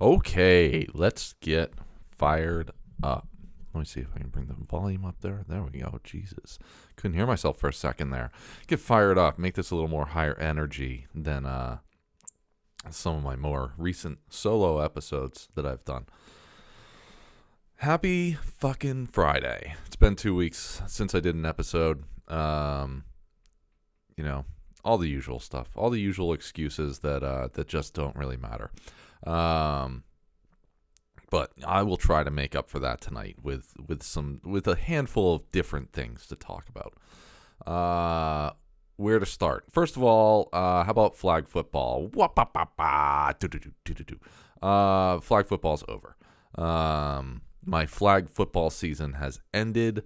Okay, let's get fired up. Let me see if I can bring the volume up there. There we go. Jesus. Couldn't hear myself for a second there. Get fired up. Make this a little more higher energy than some of my more recent solo episodes that I've done. Happy fucking Friday. It's been 2 weeks since I did an episode. All the usual stuff. All the usual excuses that just don't really matter. But I will try to make up for that tonight with a handful of different things to talk about. Where to start? First of all, how about flag football? Flag football's over. My flag football season has ended,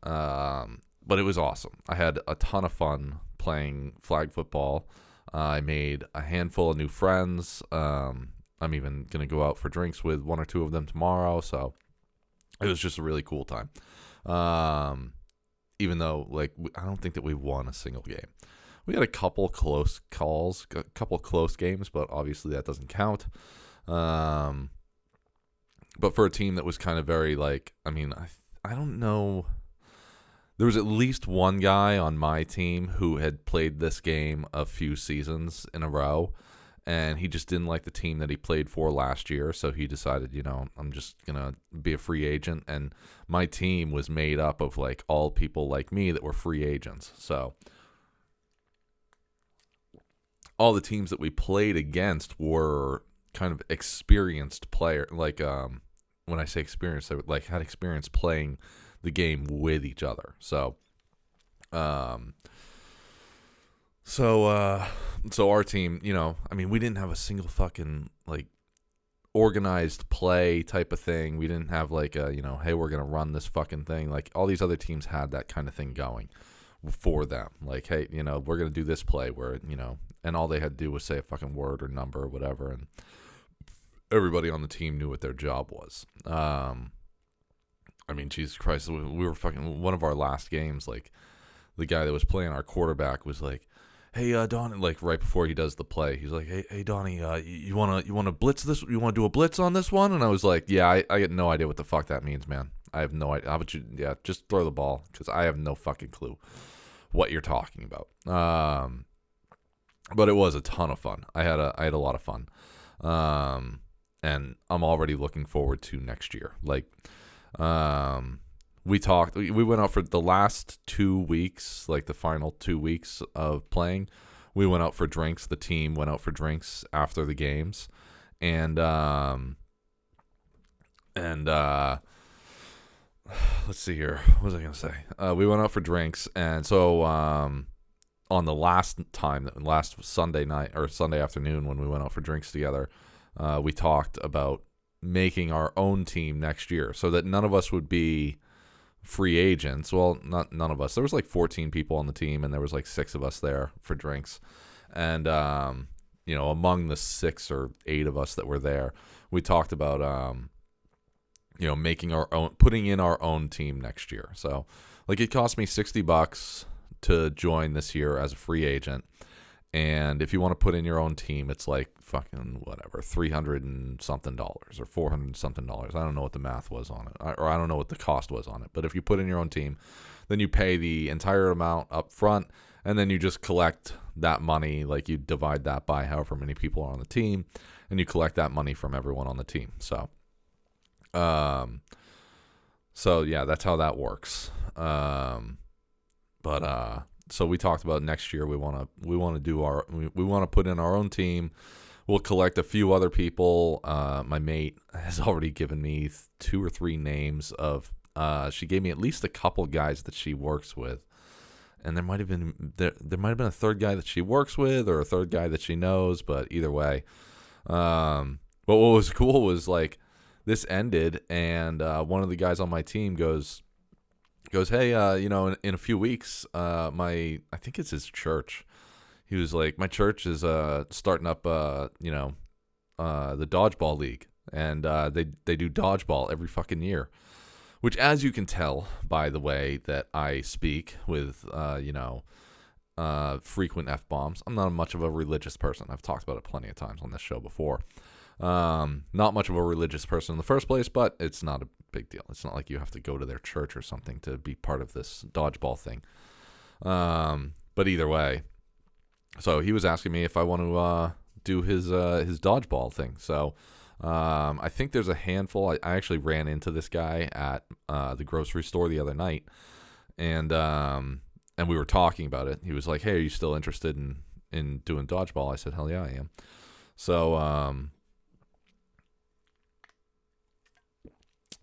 but it was awesome. I had a ton of fun playing flag football. I made a handful of new friends. I'm even going to go out for drinks with one or two of them tomorrow. So it was just a really cool time. Even though, I don't think that we won a single game. We had a couple close calls, a couple close games, but obviously that doesn't count. But for a team that was kind of very, I don't know. There was at least one guy on my team who had played this game a few seasons in a row. And he just didn't like the team that he played for last year. So he decided, I'm just going to be a free agent. And my team was made up of all people like me that were free agents. So all the teams that we played against were kind of experienced player. When I say experienced, they had experience playing the game with each other. So our team, we didn't have a single fucking organized play type of thing. We didn't have hey, we're going to run this fucking thing. All these other teams had that kind of thing going for them. Hey, we're going to do this play where, and all they had to do was say a fucking word or number or whatever. And everybody on the team knew what their job was. Jesus Christ, we were fucking, one of our last games, the guy that was playing our quarterback was like, hey, Donnie, right before he does the play, he's like, hey, Donnie, you wanna blitz this? You wanna do a blitz on this one? And I was like, yeah, I get no idea what the fuck that means, man. I have no idea. How about you? Yeah, just throw the ball because I have no fucking clue what you're talking about. But it was a ton of fun. I had a lot of fun, and I'm already looking forward to next year. We went out for the last 2 weeks, the final 2 weeks of playing. We went out for drinks. The team went out for drinks after the games. And let's see here. What was I going to say? We went out for drinks. And so on the last Sunday night or Sunday afternoon when we went out for drinks together, we talked about making our own team next year so that none of us would be free agents. Well, not none of us. There was 14 people on the team, and there was 6 of us there for drinks. And among the 6 or 8 of us that were there, we talked about making our own, putting in our own team next year. So it cost me $60 to join this year as a free agent. And if you want to put in your own team, it's fucking whatever, $300 and something or $400 and something. I don't know what the math was on it, or I don't know what the cost was on it. But if you put in your own team, then you pay the entire amount up front, and then you just collect that money. You divide that by however many people are on the team, and you collect that money from everyone on the team. So yeah, that's how that works. So we talked about next year. We want to put in our own team. We'll collect a few other people. My mate has already given me 2 or 3 names of. She gave me at least a couple guys that she works with, and there might have been a third guy that she works with or a third guy that she knows. But either way, but what was cool was this ended, and one of the guys on my team goes, hey, in a few weeks, I think it's his church. He was like, my church is starting up, the dodgeball league, and they do dodgeball every fucking year. Which, as you can tell by the way that I speak with, frequent F-bombs, I'm not much of a religious person. I've talked about it plenty of times on this show before. Not much of a religious person in the first place, but it's not a big deal. It's not like you have to go to their church or something to be part of this dodgeball thing. But either way, so he was asking me if I want to do his dodgeball thing. So I think there's a handful. I actually ran into this guy at the grocery store the other night, and we were talking about it. He was like, "Hey, are you still interested in doing dodgeball?" I said, "Hell yeah, I am."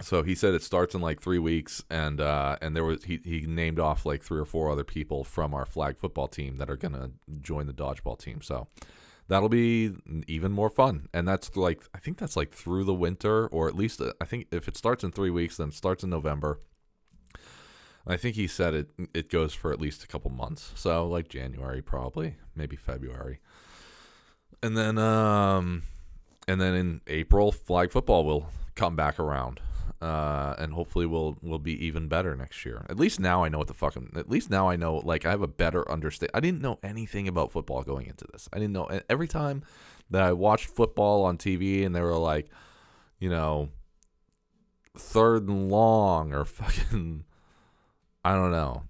So he said it starts in like 3 weeks, and there was he named off like 3 or 4 other people from our flag football team that are gonna join the dodgeball team. So that'll be even more fun. And that's like, I think that's like through the winter, or at least I think if it starts in 3 weeks, then it starts in November. I think he said it goes for at least a couple months. So like January, probably, maybe February. And then in April, flag football will come back around. And hopefully we'll be even better next year. At least now I know what the fuck at least now I know, like, I have a better understanding. I didn't know anything about football going into this. I didn't know. Every time that I watched football on TV and they were like, you know, 3rd and long, or fucking, I don't know,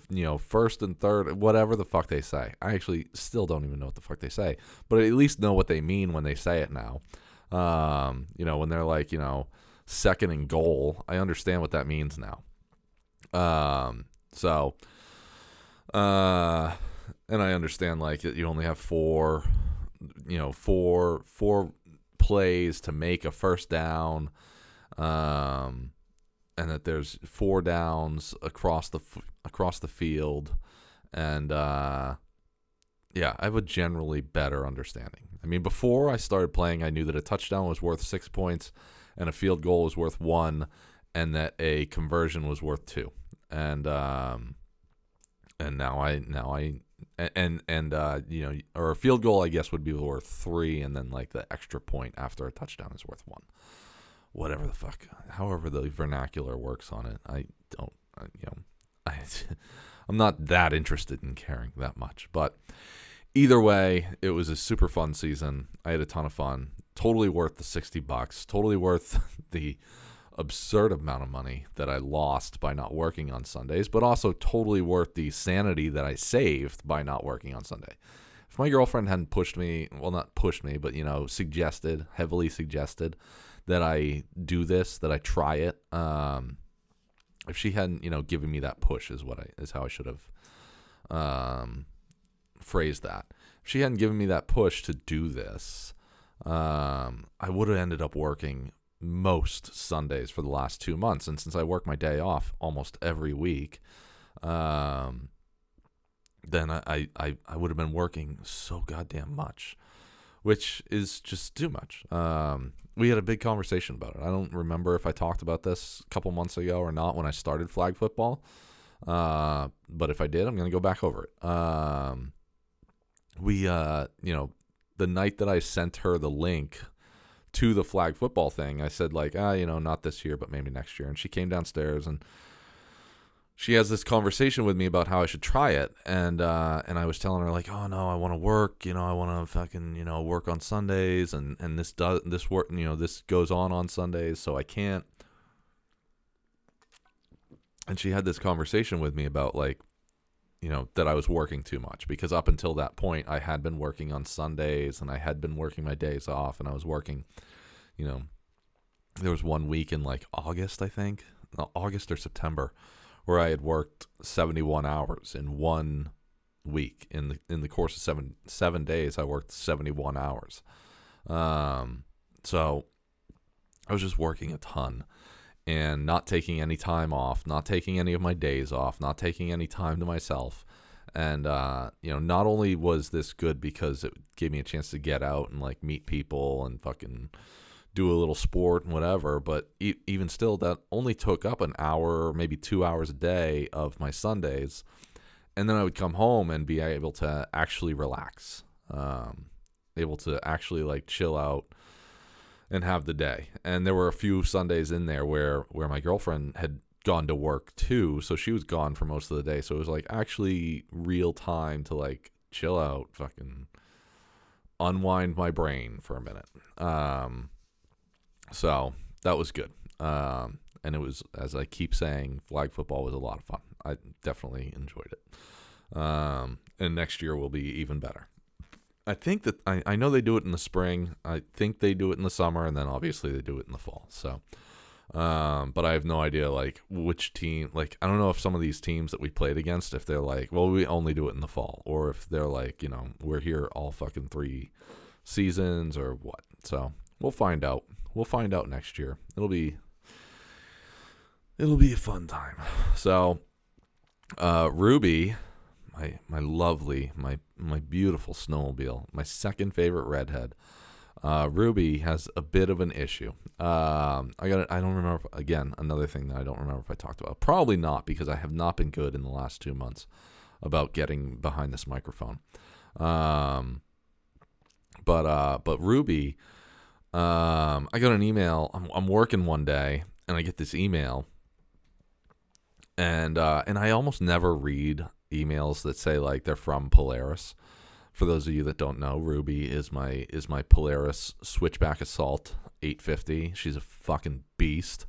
you know, 1st and 3rd, whatever the fuck they say. I actually still don't even know what the fuck they say, but I at least know what they mean when they say it now. You know, when they're like, you know, 2nd and goal, I understand what that means now. And I understand, like, you only have 4 plays to make a first down, and that there's 4 downs across the field, and yeah, I have a generally better understanding. I mean, before I started playing, I knew that a touchdown was worth 6 points, and a field goal was worth 1, and that a conversion was worth 2. And now I you know, or a field goal, I guess, would be worth 3, and then like the extra point after a touchdown is worth 1. Whatever the fuck, however the vernacular works on it, I don't, you know, I'm not that interested in caring that much. But either way, it was a super fun season. I had a ton of fun. Totally worth the $60. Totally worth the absurd amount of money that I lost by not working on Sundays, but also totally worth the sanity that I saved by not working on Sunday. If my girlfriend hadn't pushed me, well, not pushed me, but, you know, heavily suggested that I do this, that I try it, if she hadn't, you know, given me that push is how I should have phrased that. If she hadn't given me that push to do this, I would have ended up working most Sundays for the last 2 months. And since I work my day off almost every week, then I would have been working so goddamn much, which is just too much. We had a big conversation about it. I don't remember if I talked about this a couple months ago or not when I started flag football. But if I did, I'm going to go back over it. You know, the night that I sent her the link to the flag football thing, I said, like, you know, not this year, but maybe next year. And she came downstairs and she has this conversation with me about how I should try it. And I was telling her, like, oh no, I want to work, you know, I want to fucking, you know, work on Sundays, and this work, you know, this goes on Sundays, so I can't. And she had this conversation with me about, like, you know, that I was working too much, because up until that point I had been working on Sundays and I had been working my days off, and I was working, you know, there was 1 week in like August, I think, August or September, where I had worked 71 hours in 1 week. In the course of seven days, I worked 71 hours. So I was just working a ton and not taking any time off, not taking any of my days off, not taking any time to myself. And, you know, not only was this good because it gave me a chance to get out and, like, meet people and fucking do a little sport and whatever, but even still, that only took up an hour or maybe 2 hours a day of my Sundays. And then I would come home and be able to actually relax, able to actually, like, chill out and have the day. And there were a few Sundays in there where my girlfriend had gone to work too, so she was gone for most of the day. So it was like actually real time to, like, chill out, fucking unwind my brain for a minute. So that was good. And it was, as I keep saying, flag football was a lot of fun. I definitely enjoyed it. And next year will be even better. I think that I know they do it in the spring. I think they do it in the summer, and then obviously they do it in the fall. So, but I have no idea like which team. Like I don't know if some of these teams that we played against, if they're like, well, we only do it in the fall, or if they're like, we're here all fucking 3 seasons or what. So we'll find out. We'll find out next year. It'll be a fun time. So, Ruby. My lovely, my beautiful snowmobile, my second favorite redhead, Ruby has a bit of an issue. I don't remember again, another thing that I don't remember if I talked about. Probably not, because I have not been good in the last 2 months about getting behind this microphone. But Ruby, I got an email. I'm working one day and I get this email, and I almost never read emails that say like they're from Polaris. For those of you that don't know, Ruby is my Polaris Switchback Assault 850. She's a fucking beast.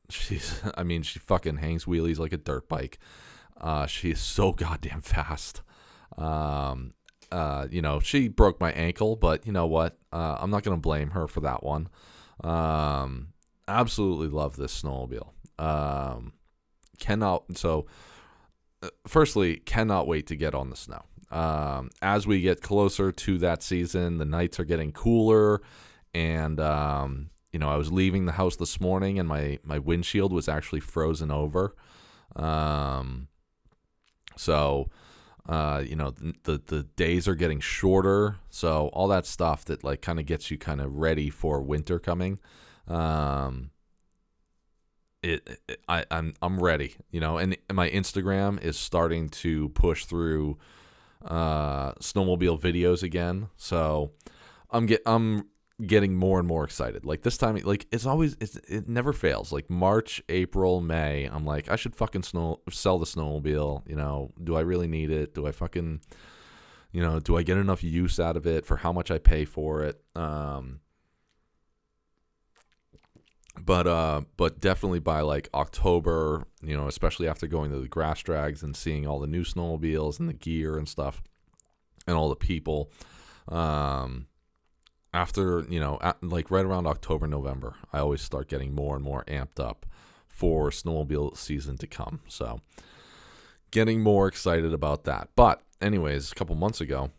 She fucking hangs wheelies like a dirt bike. She is so goddamn fast. She broke my ankle, but you know what? I'm not gonna blame her for that one. Absolutely love this snowmobile. Firstly, cannot wait to get on the snow. As we get closer to that season, the nights are getting cooler, and I was leaving the house this morning, and my windshield was actually frozen over. The days are getting shorter, so all that stuff that like kind of gets you kind of ready for winter coming. I'm ready, and my Instagram is starting to push through snowmobile videos again. So I'm getting more and more excited. Like this time, like it never fails. Like March, April, May, I'm like, I should fucking sell the snowmobile. Do I really need it? Do I fucking, do I get enough use out of it for how much I pay for it? But definitely by like October, especially after going to the grass drags and seeing all the new snowmobiles and the gear and stuff and all the people, after, like right around October, November, I always start getting more and more amped up for snowmobile season to come. So getting more excited about that. But anyways, a couple months ago,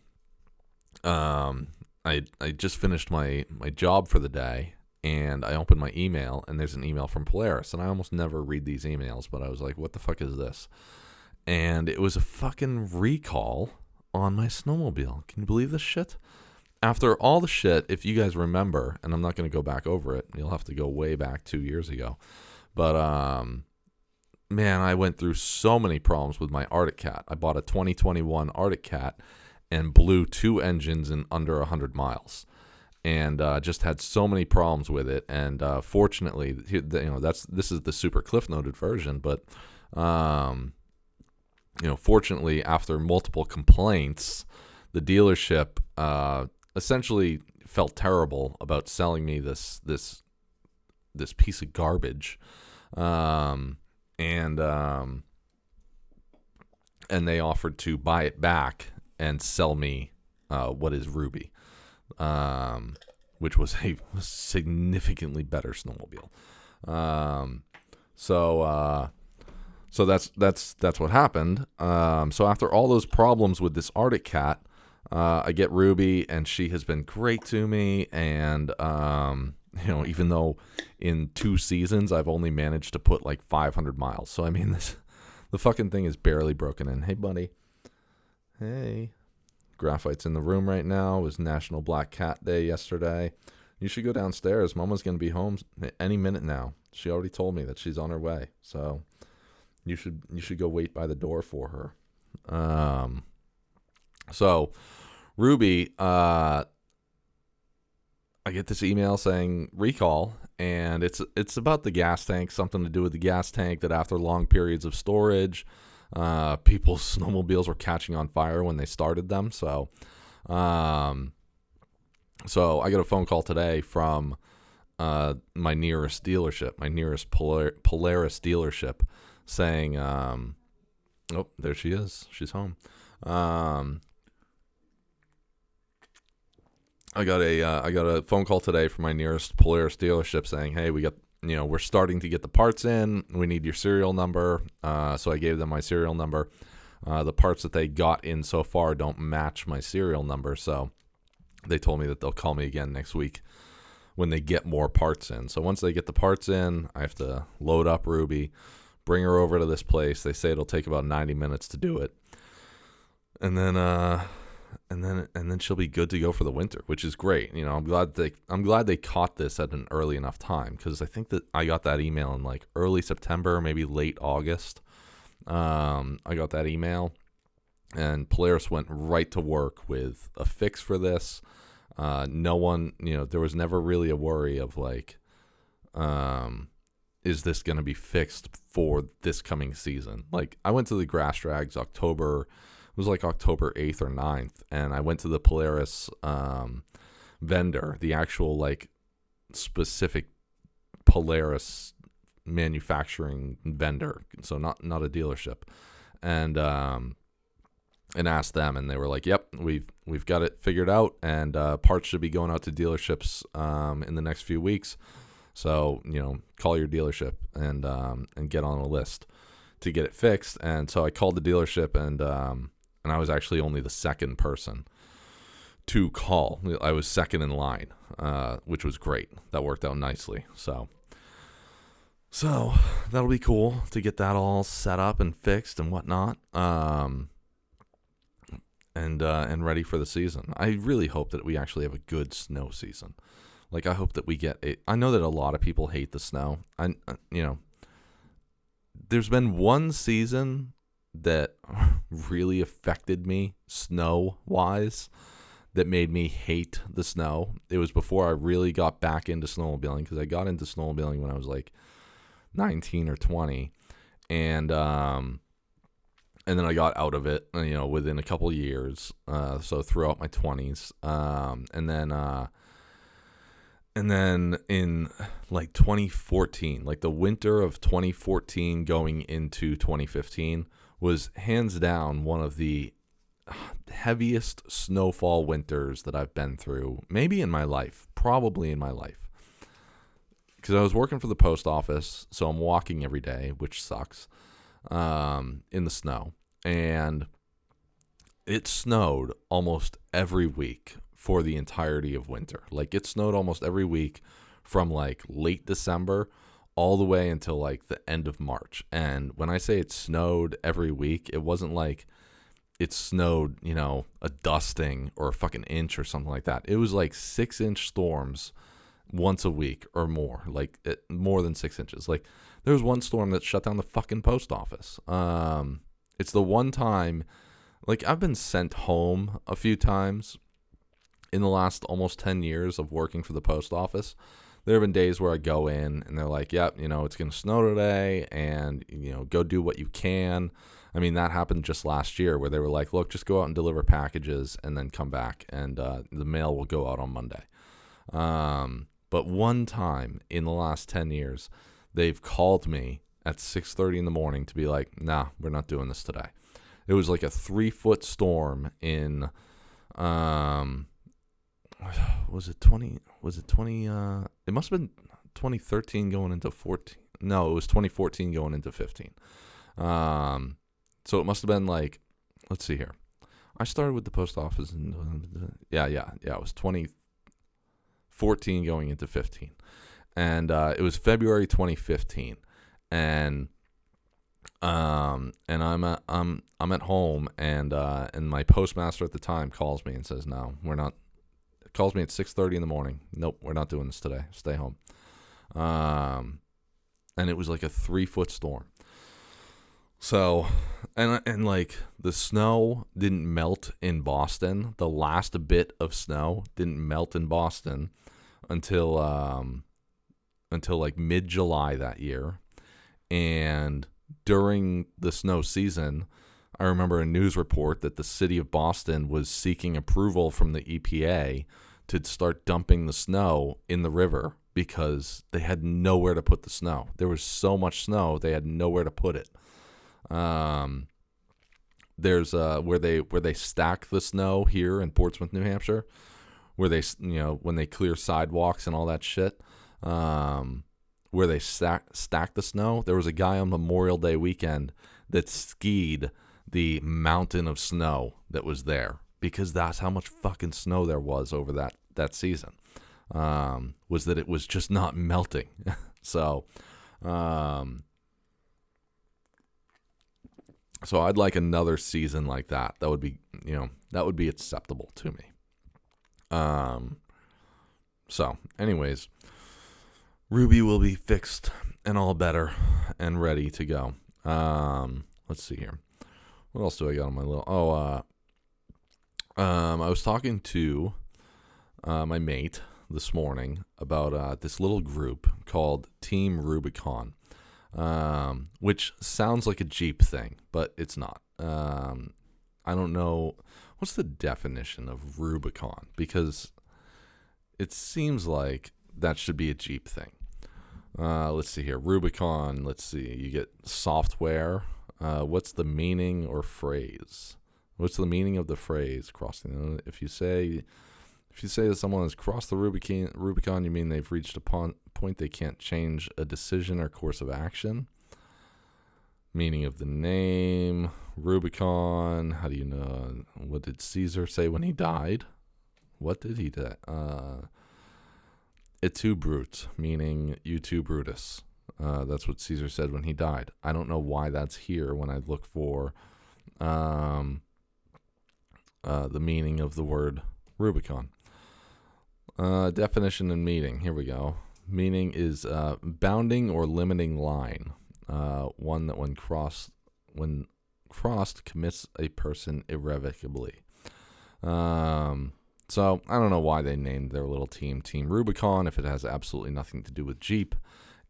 I just finished my job for the day, and I opened my email, and there's an email from Polaris, and I almost never read these emails, but I was like, what the fuck is this? And it was a fucking recall on my snowmobile. Can you believe this shit? After all the shit, if you guys remember, and I'm not going to go back over it, you'll have to go way back 2 years ago, but man, I went through so many problems with my Arctic Cat. I bought a 2021 Arctic Cat and blew 2 engines in under 100 miles. And just had so many problems with it, and fortunately, this is the super cliff noted version. But fortunately, after multiple complaints, the dealership essentially felt terrible about selling me this piece of garbage, and they offered to buy it back and sell me what is Ruby. Which was a significantly better snowmobile. So that's what happened. So after all those problems with this Arctic Cat, I get Ruby, and she has been great to me. And even though in 2 seasons I've only managed to put like 500 miles, so I mean the fucking thing is barely broken in. Hey, buddy. Hey. Graphite's in the room right now. It was National Black Cat Day yesterday. You should go downstairs. Mama's going to be home any minute now. She already told me that she's on her way. So you should go wait by the door for her. So Ruby, I get this email saying recall, and it's about the gas tank, something to do with the gas tank, that after long periods of storage, People's snowmobiles were catching on fire when they started them. So I got a phone call today from my nearest dealership, my nearest Polaris dealership, saying, oh, there she is. She's home. I got a phone call today from my nearest Polaris dealership saying, hey, we're starting to get the parts in. We need your serial number. So I gave them my serial number. The parts that they got in so far don't match my serial number. So they told me that they'll call me again next week when they get more parts in. So once they get the parts in, I have to load up Ruby, bring her over to this place. They say it'll take about 90 minutes to do it. And then she'll be good to go for the winter, which is great. I'm glad they caught this at an early enough time, because I think that I got that email in like early September, maybe late August. I got that email, and Polaris went right to work with a fix for this. No one, there was never really a worry of like, is this going to be fixed for this coming season? Like, I went to the Grass Drags October 8th or 9th, and I went to the Polaris vendor, the actual like specific Polaris manufacturing vendor, so not a dealership, and asked them, and they were like, yep, we've got it figured out, and parts should be going out to dealerships in the next few weeks. So call your dealership and get on a list to get it fixed. And so I called the dealership, and I was actually only the second person to call. I was second in line, which was great. That worked out nicely. So that'll be cool to get that all set up and fixed and whatnot, and ready for the season. I really hope that we actually have a good snow season. Like, I hope that we get it. I know that a lot of people hate the snow. There's been one season that really affected me snow-wise, that made me hate the snow. It was before I really got back into snowmobiling, because I got into snowmobiling when I was like 19 or 20, and then I got out of it, within a couple years, so throughout my 20s, and then in like 2014, like the winter of 2014 going into 2015, was hands down one of the heaviest snowfall winters that I've been through, maybe in my life, probably in my life. Because I was working for the post office, so I'm walking every day, which sucks, in the snow. And it snowed almost every week for the entirety of winter. Like, it snowed almost every week from like late December all the way until like the end of March. And when I say it snowed every week, it wasn't like it snowed, a dusting or a fucking inch or something like that. It was like 6-inch storms once a week or more, like more than 6 inches. Like, there was one storm that shut down the fucking post office. It's the one time, like, I've been sent home a few times in the last almost 10 years of working for the post office. There have been days where I go in and they're like, yep, it's going to snow today, and, go do what you can. I mean, that happened just last year, where they were like, look, just go out and deliver packages and then come back, and the mail will go out on Monday. But one time in the last 10 years, they've called me at 6:30 in the morning to be like, nah, we're not doing this today. It was like a 3-foot storm in, was it 20, it must have been 2013 going into 14. No, it was 2014 going into 15. So it must have been like, let's see here. I started with the post office in, it was 2014 going into 15. And it was February 2015. And I'm at home, and my postmaster at the time calls me and says, no, we're not. Calls me at 6:30 in the morning. Nope, we're not doing this today. Stay home. And it was like a 3-foot storm. So, and like, the snow didn't melt in Boston. The last bit of snow didn't melt in Boston until like mid-July that year. And during the snow season, I remember a news report that the city of Boston was seeking approval from the EPA to start dumping the snow in the river because they had nowhere to put the snow. There was so much snow, they had nowhere to put it. There's where they stack the snow here in Portsmouth, New Hampshire, where they when they clear sidewalks and all that shit, where they stack the snow. There was a guy on Memorial Day weekend that skied the mountain of snow that was there because that's how much fucking snow there was over that season. Was that it was just not melting. So I'd like another season like that. That would be acceptable to me. So anyways, Ruby will be fixed and all better and ready to go. Let's see here. What else do I got on my little? I was talking to my mate this morning about this little group called Team Rubicon, which sounds like a Jeep thing, but it's not. I don't know. What's the definition of Rubicon? Because it seems like that should be a Jeep thing. Let's see here. Rubicon, let's see. You get software. What's the meaning or phrase? What's the meaning of the phrase crossing? If you say that someone has crossed the Rubicon, you mean they've reached a point they can't change a decision or course of action. Meaning of the name, Rubicon. How do you know? What did Caesar say when he died? What did he do? Et tu, Brute, meaning you too, Brutus. That's what Caesar said when he died. I don't know why that's here when I look for the meaning of the word Rubicon. Definition and meaning. Here we go. Meaning is bounding or limiting line. One that when crossed commits a person irrevocably. So I don't know why they named their little team Rubicon if it has absolutely nothing to do with Jeep,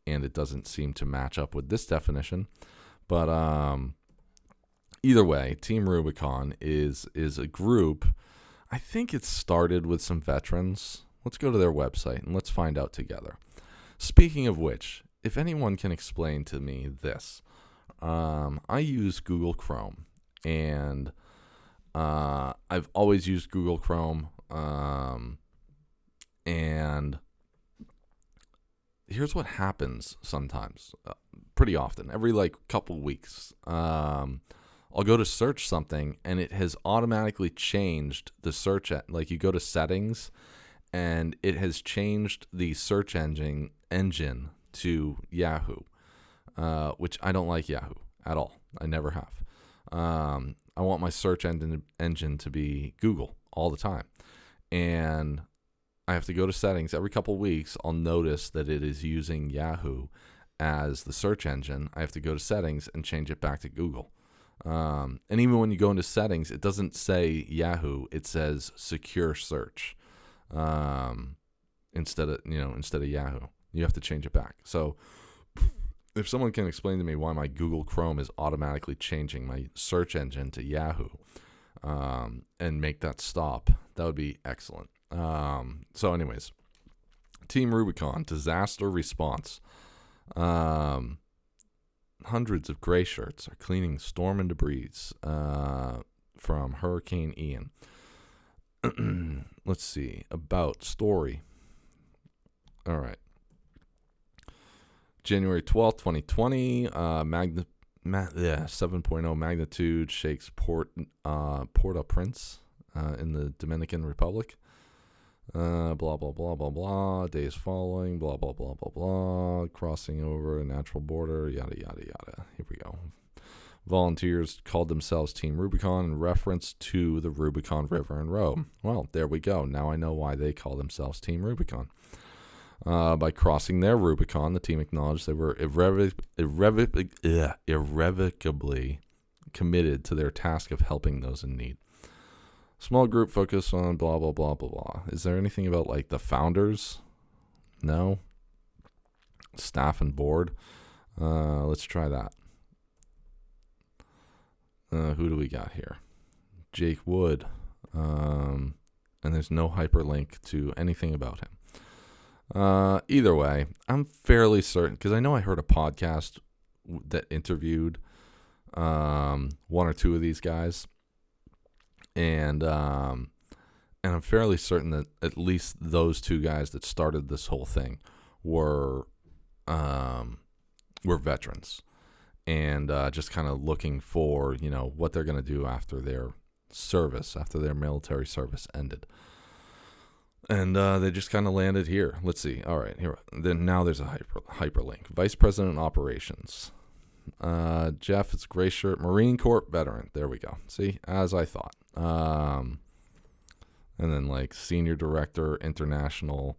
and it doesn't seem to match up with this definition. But either way, Team Rubicon is a group. I think it started with some veterans. Let's go to their website and let's find out together. Speaking of which, if anyone can explain to me this, I use Google Chrome, and I've always used Google Chrome, and here's what happens sometimes, pretty often, every couple weeks. I'll go to search something, and it has automatically changed the search. You go to settings, and it has changed the search engine to Yahoo, which I don't like Yahoo at all. I never have. I want my search engine to be Google all the time. And I have to go to settings every couple of weeks. I'll notice that it is using Yahoo as the search engine. I have to go to settings and change it back to Google. And even when you go into settings, it doesn't say Yahoo. It says secure search instead of Yahoo. You have to change it back. So if someone can explain to me why my Google Chrome is automatically changing my search engine to Yahoo and make that stop, that would be excellent. So anyways, Team Rubicon, disaster response. Hundreds of gray shirts are cleaning storm and debris from Hurricane Ian. Let's see. About story. All right. January 12th, 2020, 7.0 magnitude shakes Port-au-Prince in the Dominican Republic. Blah, blah, blah, blah, blah. Days following, blah, blah, blah, blah, blah. Crossing over a natural border, yada, yada, yada. Here we go. Volunteers called themselves Team Rubicon in reference to the Rubicon River in Rome. Well, there we go. Now I know why they call themselves Team Rubicon. By crossing their Rubicon, the team acknowledged they were irrevocably committed to their task of helping those in need. Small group focused on blah, blah, blah, blah, blah. Is there anything about the founders? No? Staff and board? Let's try that. Who do we got here? Jake Wood. And there's no hyperlink to anything about him. Either way, I'm fairly certain, because I know I heard a podcast that interviewed one or two of these guys, and I'm fairly certain that at least those two guys that started this whole thing were veterans, and just kind of looking for, what they're going to do after their service, after their military service ended. And they just kind of landed here. Let's see. All right, here. Then now there's a hyperlink. Vice President Operations. Jeff, it's gray shirt, Marine Corps veteran. There we go. See, as I thought. And then like Senior Director, International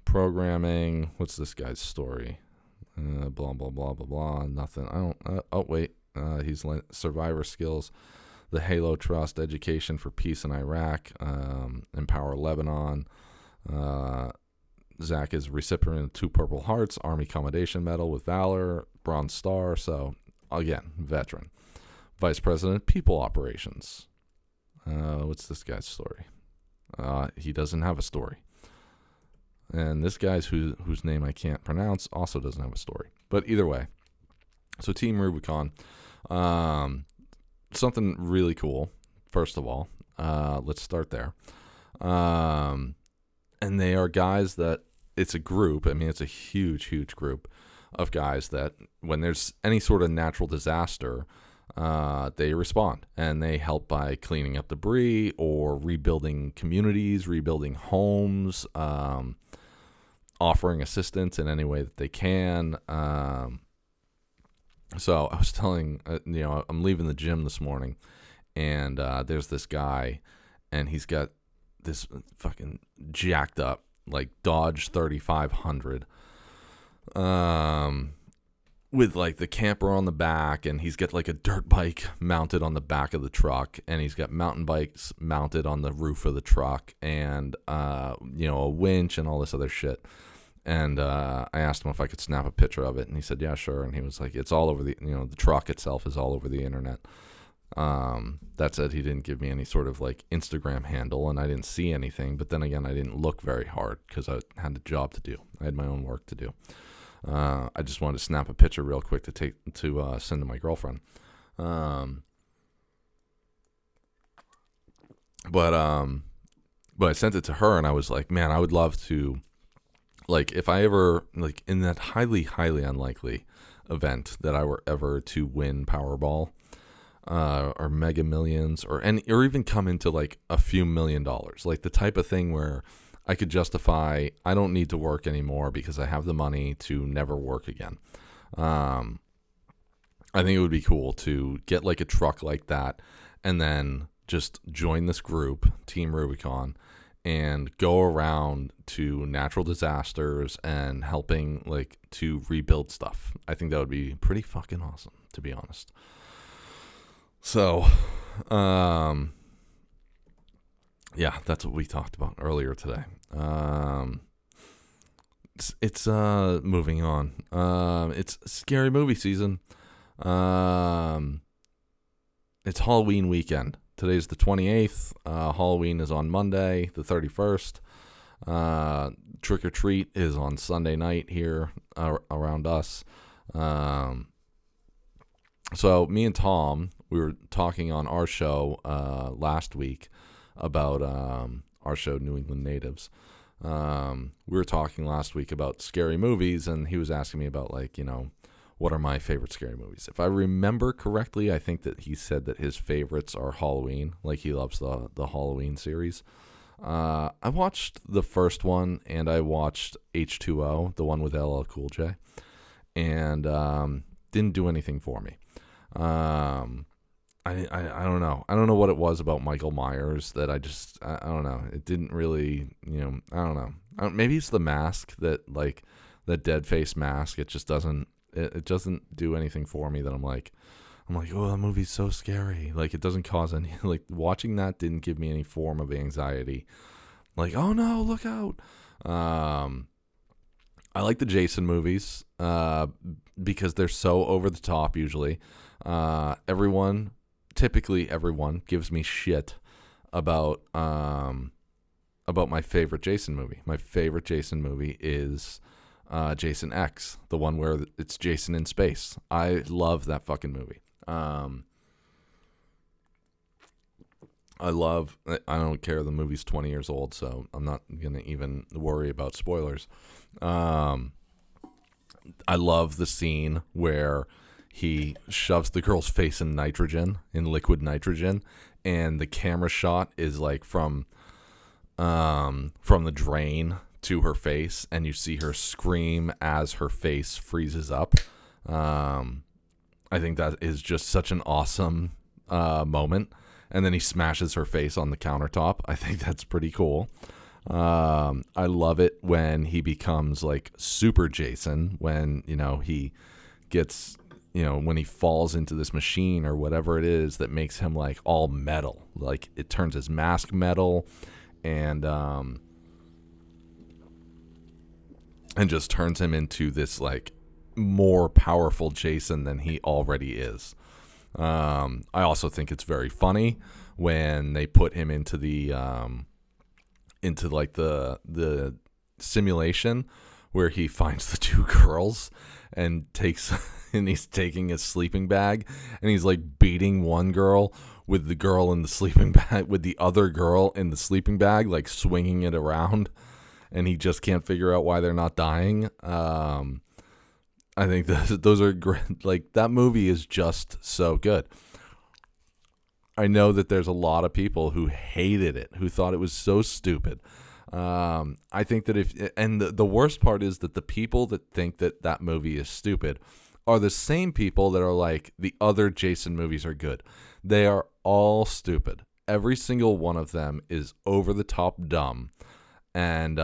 Programming. What's this guy's story? Blah, blah, blah, blah, blah. Nothing. I don't, wait. He's survivor skills, the Halo Trust, education for peace in Iraq, Empower Lebanon. Zach is recipient of 2 Purple Hearts, Army Commendation Medal with Valor, Bronze Star. So, again, veteran. Vice President, People Operations. What's this guy's story? He doesn't have a story. And this guy's whose name I can't pronounce also doesn't have a story. But either way, so Team Rubicon, something really cool, first of all. Let's start there. And they are guys that, it's a group, I mean, it's a huge, huge group of guys that when there's any sort of natural disaster, they respond, and they help by cleaning up debris or rebuilding communities, rebuilding homes, offering assistance in any way that they can. So I was telling, I'm leaving the gym this morning, and there's this guy, and he's got this fucking jacked up, like Dodge 3500, with like the camper on the back, and he's got like a dirt bike mounted on the back of the truck, and he's got mountain bikes mounted on the roof of the truck, and a winch and all this other shit. And I asked him if I could snap a picture of it, and he said, yeah, sure. And he was like, it's all over the truck itself is all over the internet. That said, he didn't give me any sort of like Instagram handle, and I didn't see anything. But then again, I didn't look very hard because I had a job to do. I had my own work to do. I just wanted to snap a picture real quick to send to my girlfriend. But I sent it to her, and I was like, man, I would love to, like, if I ever, like, in that highly, highly unlikely event that I were ever to win Powerball, or Mega Millions, or even come into like a few $1 million, like the type of thing where I could justify, I don't need to work anymore because I have the money to never work again. I think it would be cool to get like a truck like that, and then just join this group, Team Rubicon, and go around to natural disasters and helping like to rebuild stuff. I think that would be pretty fucking awesome, to be honest. So, yeah, that's what we talked about earlier today. It's moving on. It's scary movie season. It's Halloween weekend. Today's the 28th. Halloween is on Monday, the 31st. Trick or treat is on Sunday night here around us. So me and Tom, we were talking on our show last week about our show, New England Natives. We were talking last week about scary movies, and he was asking me about, like, what are my favorite scary movies. If I remember correctly, I think that he said that his favorites are Halloween. Like, he loves the Halloween series. I watched the first one, and I watched H2O, the one with LL Cool J, and didn't do anything for me. I don't know. I don't know what it was about Michael Myers that I don't know. It didn't really, I don't know. Maybe it's the mask, that dead face mask. It just doesn't, it doesn't do anything for me that I'm like, oh, that movie's so scary. Like, it doesn't cause any, like, watching that didn't give me any form of anxiety. Like, oh no, look out. I like the Jason movies, because they're so over the top usually. Everyone typically everyone gives me shit about my favorite Jason movie. My favorite Jason movie is Jason X, the one where it's Jason in space. I love that fucking movie. I don't care, the movie's 20 years old, so I'm not going to even worry about spoilers. I love the scene where he shoves the girl's face in liquid nitrogen, and the camera shot is like from the drain to her face, and you see her scream as her face freezes up. I think that is just such an awesome moment. And then he smashes her face on the countertop. I think that's pretty cool. I love it when he becomes like Super Jason, when, he gets, when he falls into this machine or whatever it is that makes him like all metal. Like it turns his mask metal and just turns him into this like more powerful Jason than he already is. I also think it's very funny when they put him into the simulation where he finds the two girls and he's taking his sleeping bag and he's like beating one girl with the girl in the sleeping bag with the other girl in the sleeping bag, like swinging it around, and he just can't figure out why they're not dying. I think those are great. Like, that movie is just so good. I know that there's a lot of people who hated it, who thought it was so stupid. I think that the worst part is that the people that think that movie is stupid are the same people that are like, the other Jason movies are good. They are all stupid. Every single one of them is over the top dumb and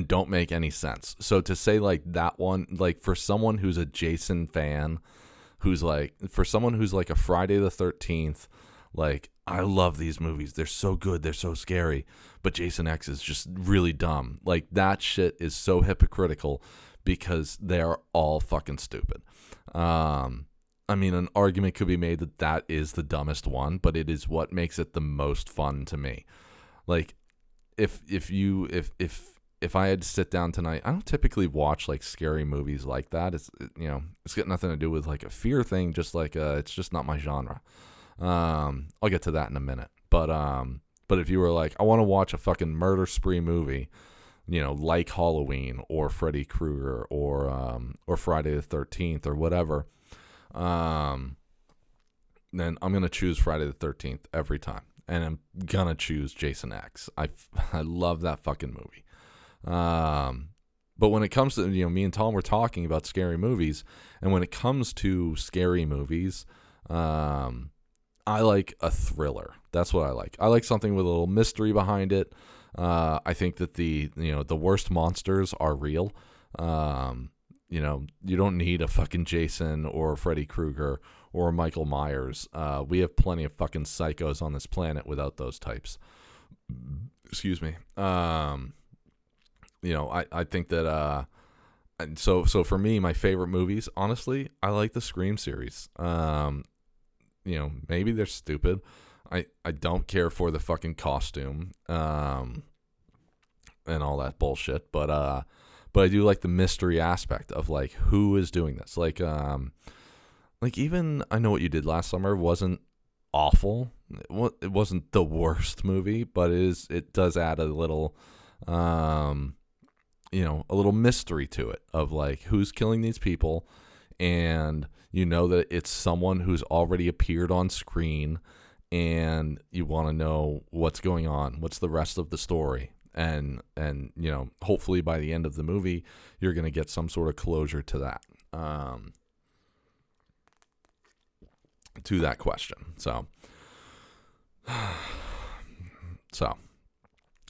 don't make any sense. So to say like that one, like for someone who's a Jason fan, for someone who's like a Friday the 13th, like, I love these movies. They're so good. They're so scary. But Jason X is just really dumb. Like, that shit is so hypocritical because they're all fucking stupid. I mean, an argument could be made that is the dumbest one, but it is what makes it the most fun to me. Like, if I had to sit down tonight, I don't typically watch like scary movies like that. It's got nothing to do with like a fear thing. Just like it's just not my genre. I'll get to that in a minute. But if you were like, I want to watch a fucking murder spree movie, like Halloween or Freddy Krueger or Friday the 13th or whatever, then I'm gonna choose Friday the 13th every time, and I'm gonna choose Jason X. I love that fucking movie. But when it comes to, me and Tom were talking about scary movies, and when it comes to scary movies, I like a thriller. That's what I like. I like something with a little mystery behind it. I think that the worst monsters are real. You don't need a fucking Jason or Freddy Krueger or Michael Myers. We have plenty of fucking psychos on this planet without those types. Excuse me. I think that so for me, my favorite movies, honestly, I like the Scream series. Maybe they're stupid. I don't care for the fucking costume and all that bullshit, but I do like the mystery aspect of like who is doing this. Like even I Know What You Did Last Summer wasn't awful. It wasn't the worst movie, but it does add a little a little mystery to it of like who's killing these people, and that it's someone who's already appeared on screen, and you want to know what's going on, what's the rest of the story, and hopefully by the end of the movie you're going to get some sort of closure to that question. So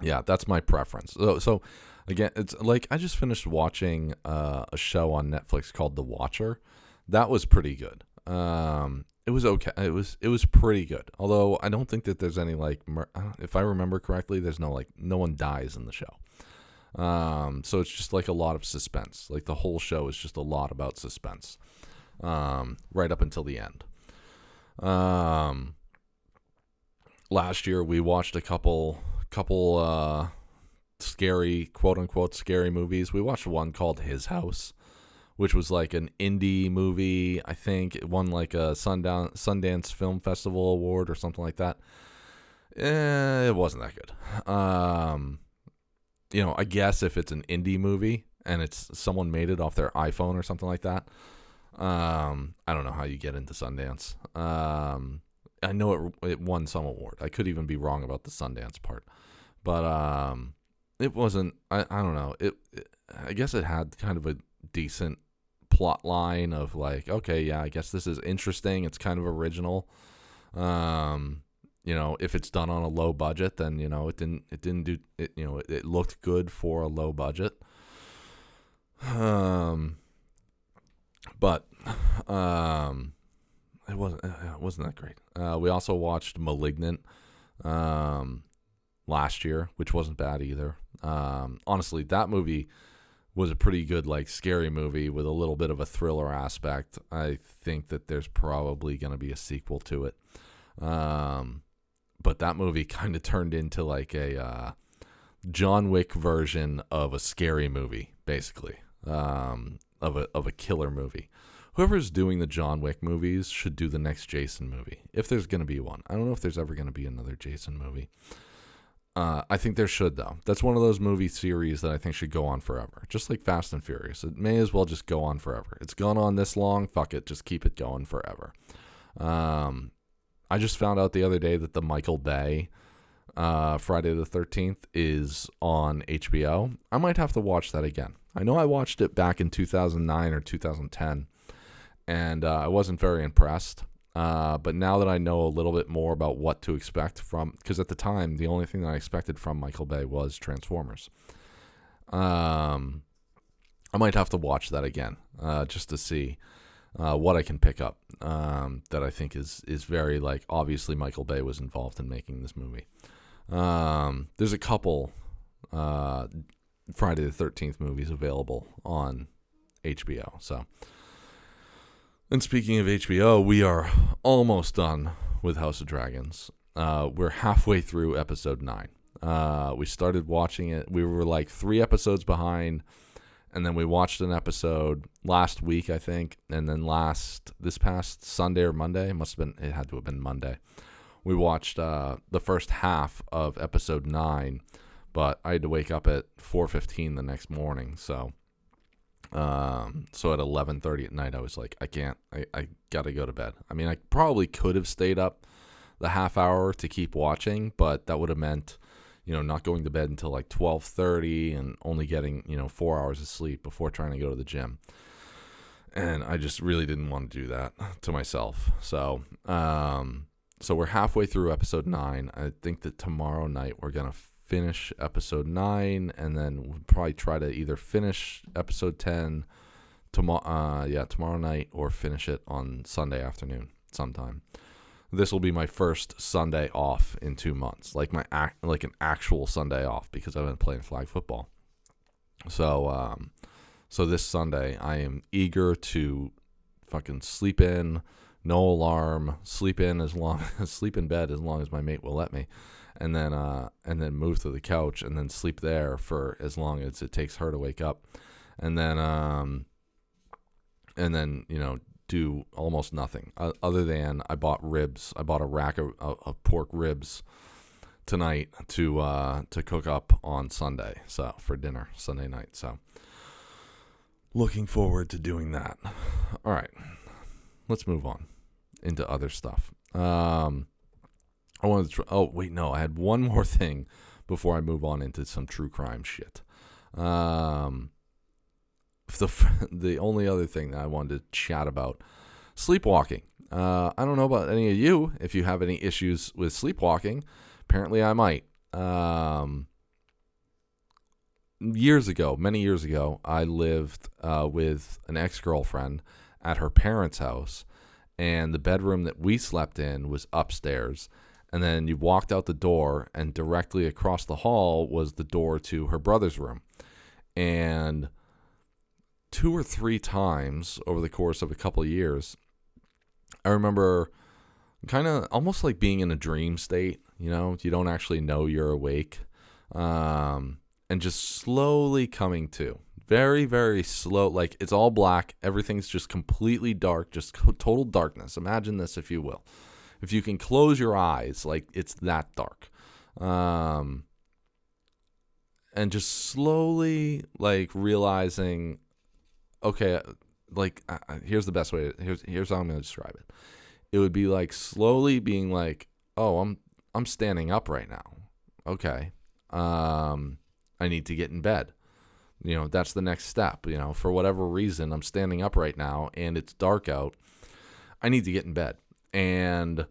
yeah, that's my preference. So again, it's like I just finished watching a show on Netflix called The Watcher. That was pretty good. It was okay. It was pretty good. Although I don't think that there's any like, if I remember correctly, there's no one dies in the show. So it's just like a lot of suspense. Like the whole show is just a lot about suspense, right up until the end. Last year we watched a couple scary, quote unquote scary movies. We watched one called His House, which was like an indie movie. I think it won like a Sundance Film Festival award or something like that. It wasn't that good. I guess if it's an indie movie and it's someone made it off their iPhone or something like that, I don't know how you get into Sundance. I know it won some award. I could even be wrong about the Sundance part, but it wasn't. I don't know. I guess it had kind of a decent plot line of like, okay, yeah, I guess this is interesting. It's kind of original. If it's done on a low budget, then it didn't do it. It looked good for a low budget. But it wasn't that great. We also watched Malignant last year, which wasn't bad either. Honestly, that movie was a pretty good, like, scary movie with a little bit of a thriller aspect. I think that there's probably going to be a sequel to it. But that movie kind of turned into like a John Wick version of a scary movie, basically, of a killer movie. Whoever's doing the John Wick movies should do the next Jason movie, if there's going to be one. I don't know if there's ever going to be another Jason movie. I think there should, though. That's one of those movie series that I think should go on forever. Just like Fast and Furious. It may as well just go on forever. It's gone on this long. Fuck it. Just keep it going forever. I just found out the other day that the Michael Bay Friday the 13th is on HBO. I might have to watch that again. I know I watched it back in 2009 or 2010, and I wasn't very impressed. But now that I know a little bit more about what to expect from, because at the time, the only thing that I expected from Michael Bay was Transformers. I might have to watch that again, just to see what I can pick up, that I think is very, like, obviously Michael Bay was involved in making this movie. There's a couple Friday the 13th movies available on HBO, so. And speaking of HBO, we are almost done with House of Dragons. We're halfway through episode 9. We started watching it. We were like 3 episodes behind, and then we watched an episode last week, I think, and then this past Sunday or Monday, it had to have been Monday, we watched the first half of episode 9, but I had to wake up at 4:15 the next morning, so at 11:30 at night, I was like, I gotta go to bed. I mean, I probably could have stayed up the half hour to keep watching, but that would have meant, not going to bed until like 12:30 and only getting, 4 hours of sleep before trying to go to the gym. And I just really didn't want to do that to myself. So we're halfway through episode 9. I think that tomorrow night we're going to finish episode 9, and then we'll probably try to either finish episode 10 tomorrow night, or finish it on Sunday afternoon sometime. This will be my first Sunday off in 2 months, like an actual Sunday off, because I've been playing flag football. So this Sunday I am eager to fucking sleep in, no alarm, sleep in bed as long as my mate will let me. And then move to the couch and then sleep there for as long as it takes her to wake up, and then do almost nothing other than I bought ribs. I bought a rack of pork ribs tonight to cook up on Sunday, so for dinner Sunday night. So looking forward to doing that. All right, let's move on into other stuff. I wanted to I had one more thing before I move on into some true crime shit. The only other thing that I wanted to chat about, sleepwalking. I don't know about any of you, if you have any issues with sleepwalking. Apparently I might. Many years ago, I lived with an ex-girlfriend at her parents' house, and the bedroom that we slept in was upstairs. And then you walked out the door, and directly across the hall was the door to her brother's room. And 2 or 3 times over the course of a couple of years, I remember kind of almost like being in a dream state. You don't actually know you're awake, and just slowly coming to. Very, very slow. Like, it's all black. Everything's just completely dark, just total darkness. Imagine this, if you will. If you can close your eyes, like, it's that dark. And just slowly, like, realizing, okay, like, here's the best way. Here's how I'm going to describe it. It would be like slowly being like, oh, I'm standing up right now. Okay. I need to get in bed. That's the next step. For whatever reason, I'm standing up right now and it's dark out. I need to get in bed. And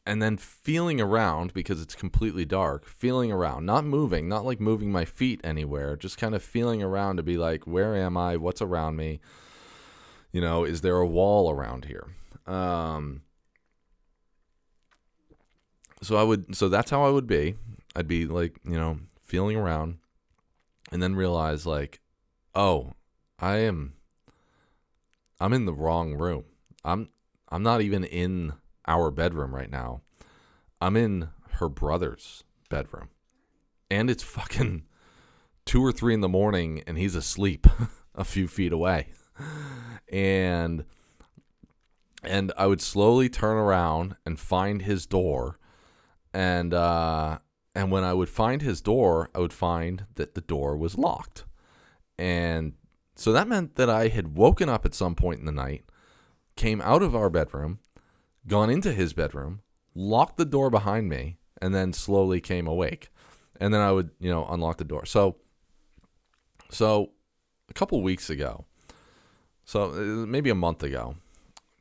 then feeling around, because it's completely dark, feeling around, not moving, not like moving my feet anywhere, just kind of feeling around to be like, where am I? What's around me? Is there a wall around here? So that's how I would be. I'd be like, feeling around, and then realize like, oh, I'm in the wrong room. I'm not even in our bedroom right now. I'm in her brother's bedroom, and it's fucking 2 or 3 in the morning, and he's asleep a few feet away. And I would slowly turn around and find his door, and when I would find his door, I would find that the door was locked. And so that meant that I had woken up at some point in the night, came out of our bedroom, gone into his bedroom, locked the door behind me, and then slowly came awake. And then I would, unlock the door. So a couple weeks ago, so maybe a month ago,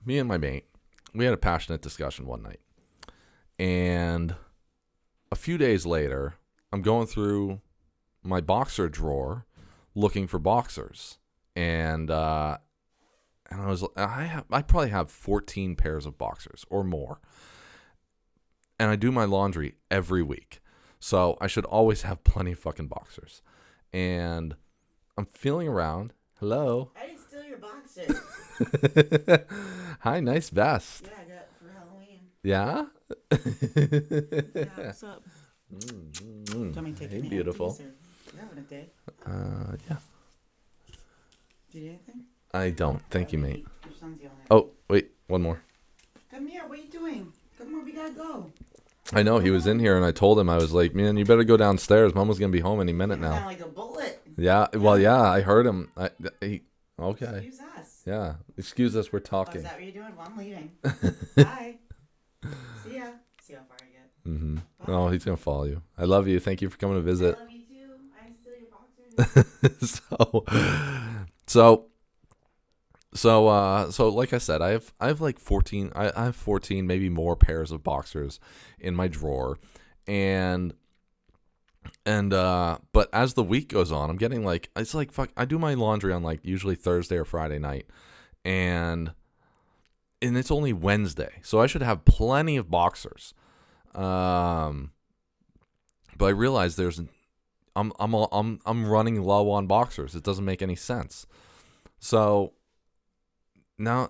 me and my mate, we had a passionate discussion one night. And a few days later, I'm going through my boxer drawer looking for boxers. And I probably have 14 pairs of boxers or more. And I do my laundry every week. So I should always have plenty of fucking boxers. And I'm feeling around. Hello. I didn't steal your boxers. Hi, nice vest. Yeah, I got it for Halloween. Yeah? Yeah, what's up? Do you want me to take Hey, any beautiful. empties, or you're having a day? Yeah. Do you need anything? I don't. Thank you, mate. Your son's yelling at me. Oh, wait. One more. Come here. What are you doing? Come on, we gotta go. I know. He was in here, and I told him, I was like, man, you better go downstairs. Mom was going to be home any minute Kind now. of like a bullet. Yeah. Well, yeah, I heard him. Okay. Excuse us. Yeah. Excuse us. We're Oh, talking. is that what you're doing? Well, I'm leaving. Bye. See ya. See how far I get. Mm-hmm. Bye. Oh, he's going to follow you. I love you. Thank you for coming to visit. I love you too. I didn't steal your boxers. So like I said, I have like 14. I have 14, maybe more pairs of boxers in my drawer, and but as the week goes on, I'm getting like, it's like, fuck, I do my laundry on like usually Thursday or Friday night, and it's only Wednesday, so I should have plenty of boxers. But I realize I'm running low on boxers. It doesn't make any sense. So my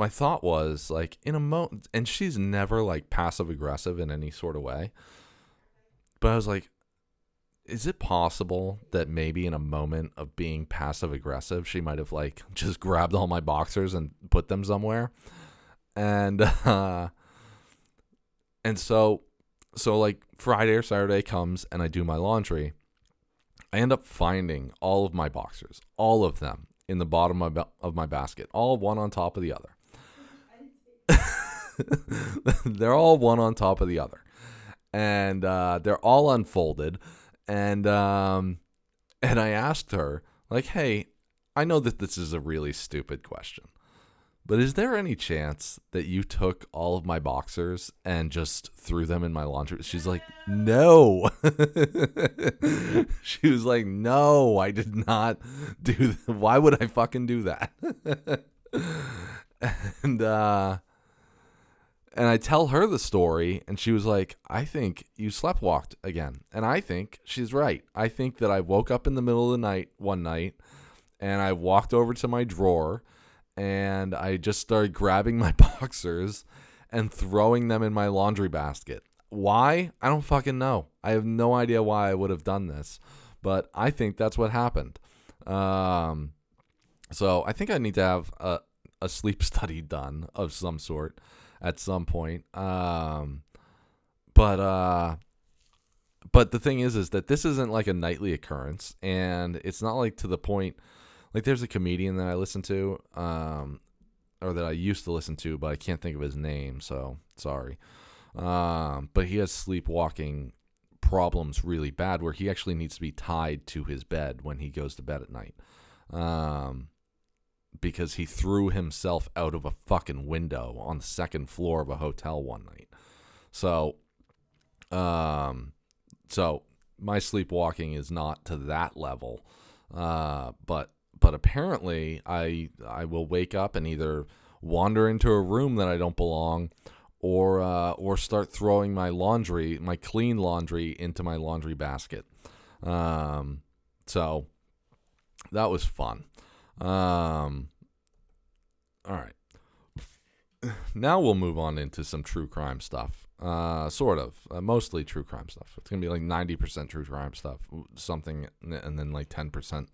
thought was like, and she's never like passive aggressive in any sort of way. But I was like, is it possible that maybe in a moment of being passive aggressive, she might have like just grabbed all my boxers and put them somewhere? And so like Friday or Saturday comes and I do my laundry. I end up finding all of my boxers, all of them, in the bottom of my basket, all one on top of the other. They're all one on top of the other. And they're all unfolded. And I asked her, like, hey, I know that this is a really stupid question, but is there any chance that you took all of my boxers and just threw them in my laundry? She's like, no. She was like, no, I did not do that. Why would I fucking do that? And I tell her the story, and she was like, I think you sleptwalked again. And I think she's right. I think that I woke up in the middle of the night one night, and I walked over to my drawer, and I just started grabbing my boxers and throwing them in my laundry basket. Why? I don't fucking know. I have no idea why I would have done this, but I think that's what happened. So I think I need to have a sleep study done of some sort at some point. But the thing is that this isn't like a nightly occurrence, and it's not like to the point, like there's a comedian that I listen to, or that I used to listen to, but I can't think of his name, so sorry. But he has sleepwalking problems really bad, where he actually needs to be tied to his bed when he goes to bed at night. Because he threw himself out of a fucking window on the second floor of a hotel one night. So my sleepwalking is not to that level. But apparently I will wake up and either wander into a room that I don't belong, or start throwing my clean laundry into my laundry basket. So that was fun. All right. Now we'll move on into some true crime stuff. Sort of. Mostly true crime stuff. It's going to be like 90% true crime stuff, something, and then like 10%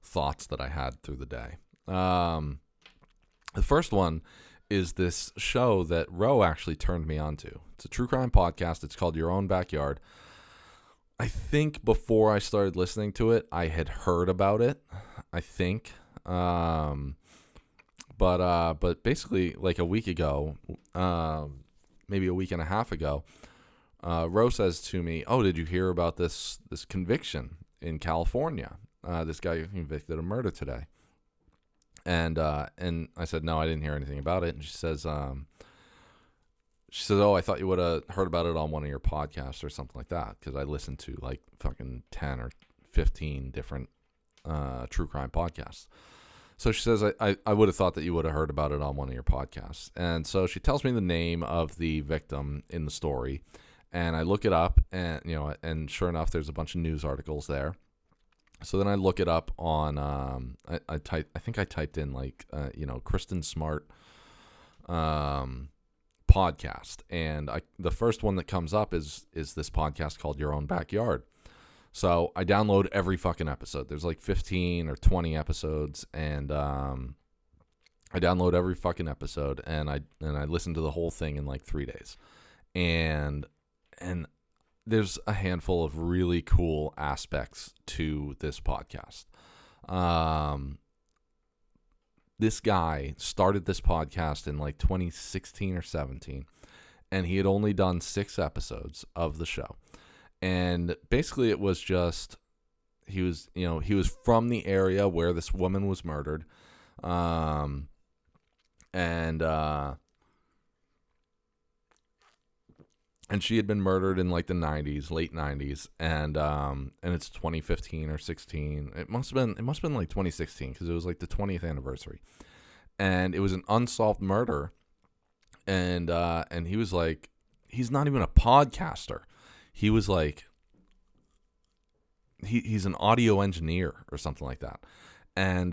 thoughts that I had through the day. The first one is this show that Ro actually turned me on to. It's a true crime podcast. It's called Your Own Backyard. I think before I started listening to it, I had heard about it. I think. But basically, like a week ago, maybe a week and a half ago, Ro says to me, "Oh, did you hear about this conviction in California? This guy convicted of murder today." And I said, "No, I didn't hear anything about it." And she says, "Oh, I thought you would have heard about it on one of your podcasts or something like that, because I listened to like fucking 10 or 15 different true crime podcasts." So she says, I would have thought that you would have heard about it on one of your podcasts. And so she tells me the name of the victim in the story, and I look it up, and and sure enough, there's a bunch of news articles there. So then I look it up on I think I typed in like Kristen Smart podcast, and the first one that comes up is this podcast called Your Own Backyard. So I download every fucking episode. There's like 15 or 20 episodes, and I download every fucking episode, and I listen to the whole thing in like 3 days. And there's a handful of really cool aspects to this podcast. This guy started this podcast in like 2016 or 17, and he had only done 6 episodes of the show. And basically it was just, he was from the area where this woman was murdered. And she had been murdered in like the 90s, late 90s. And it's 2015 or 16. It must have been like 2016, because it was like the 20th anniversary. And it was an unsolved murder. And he was like, he's not even a podcaster. He was like, he's an audio engineer or something like that. And,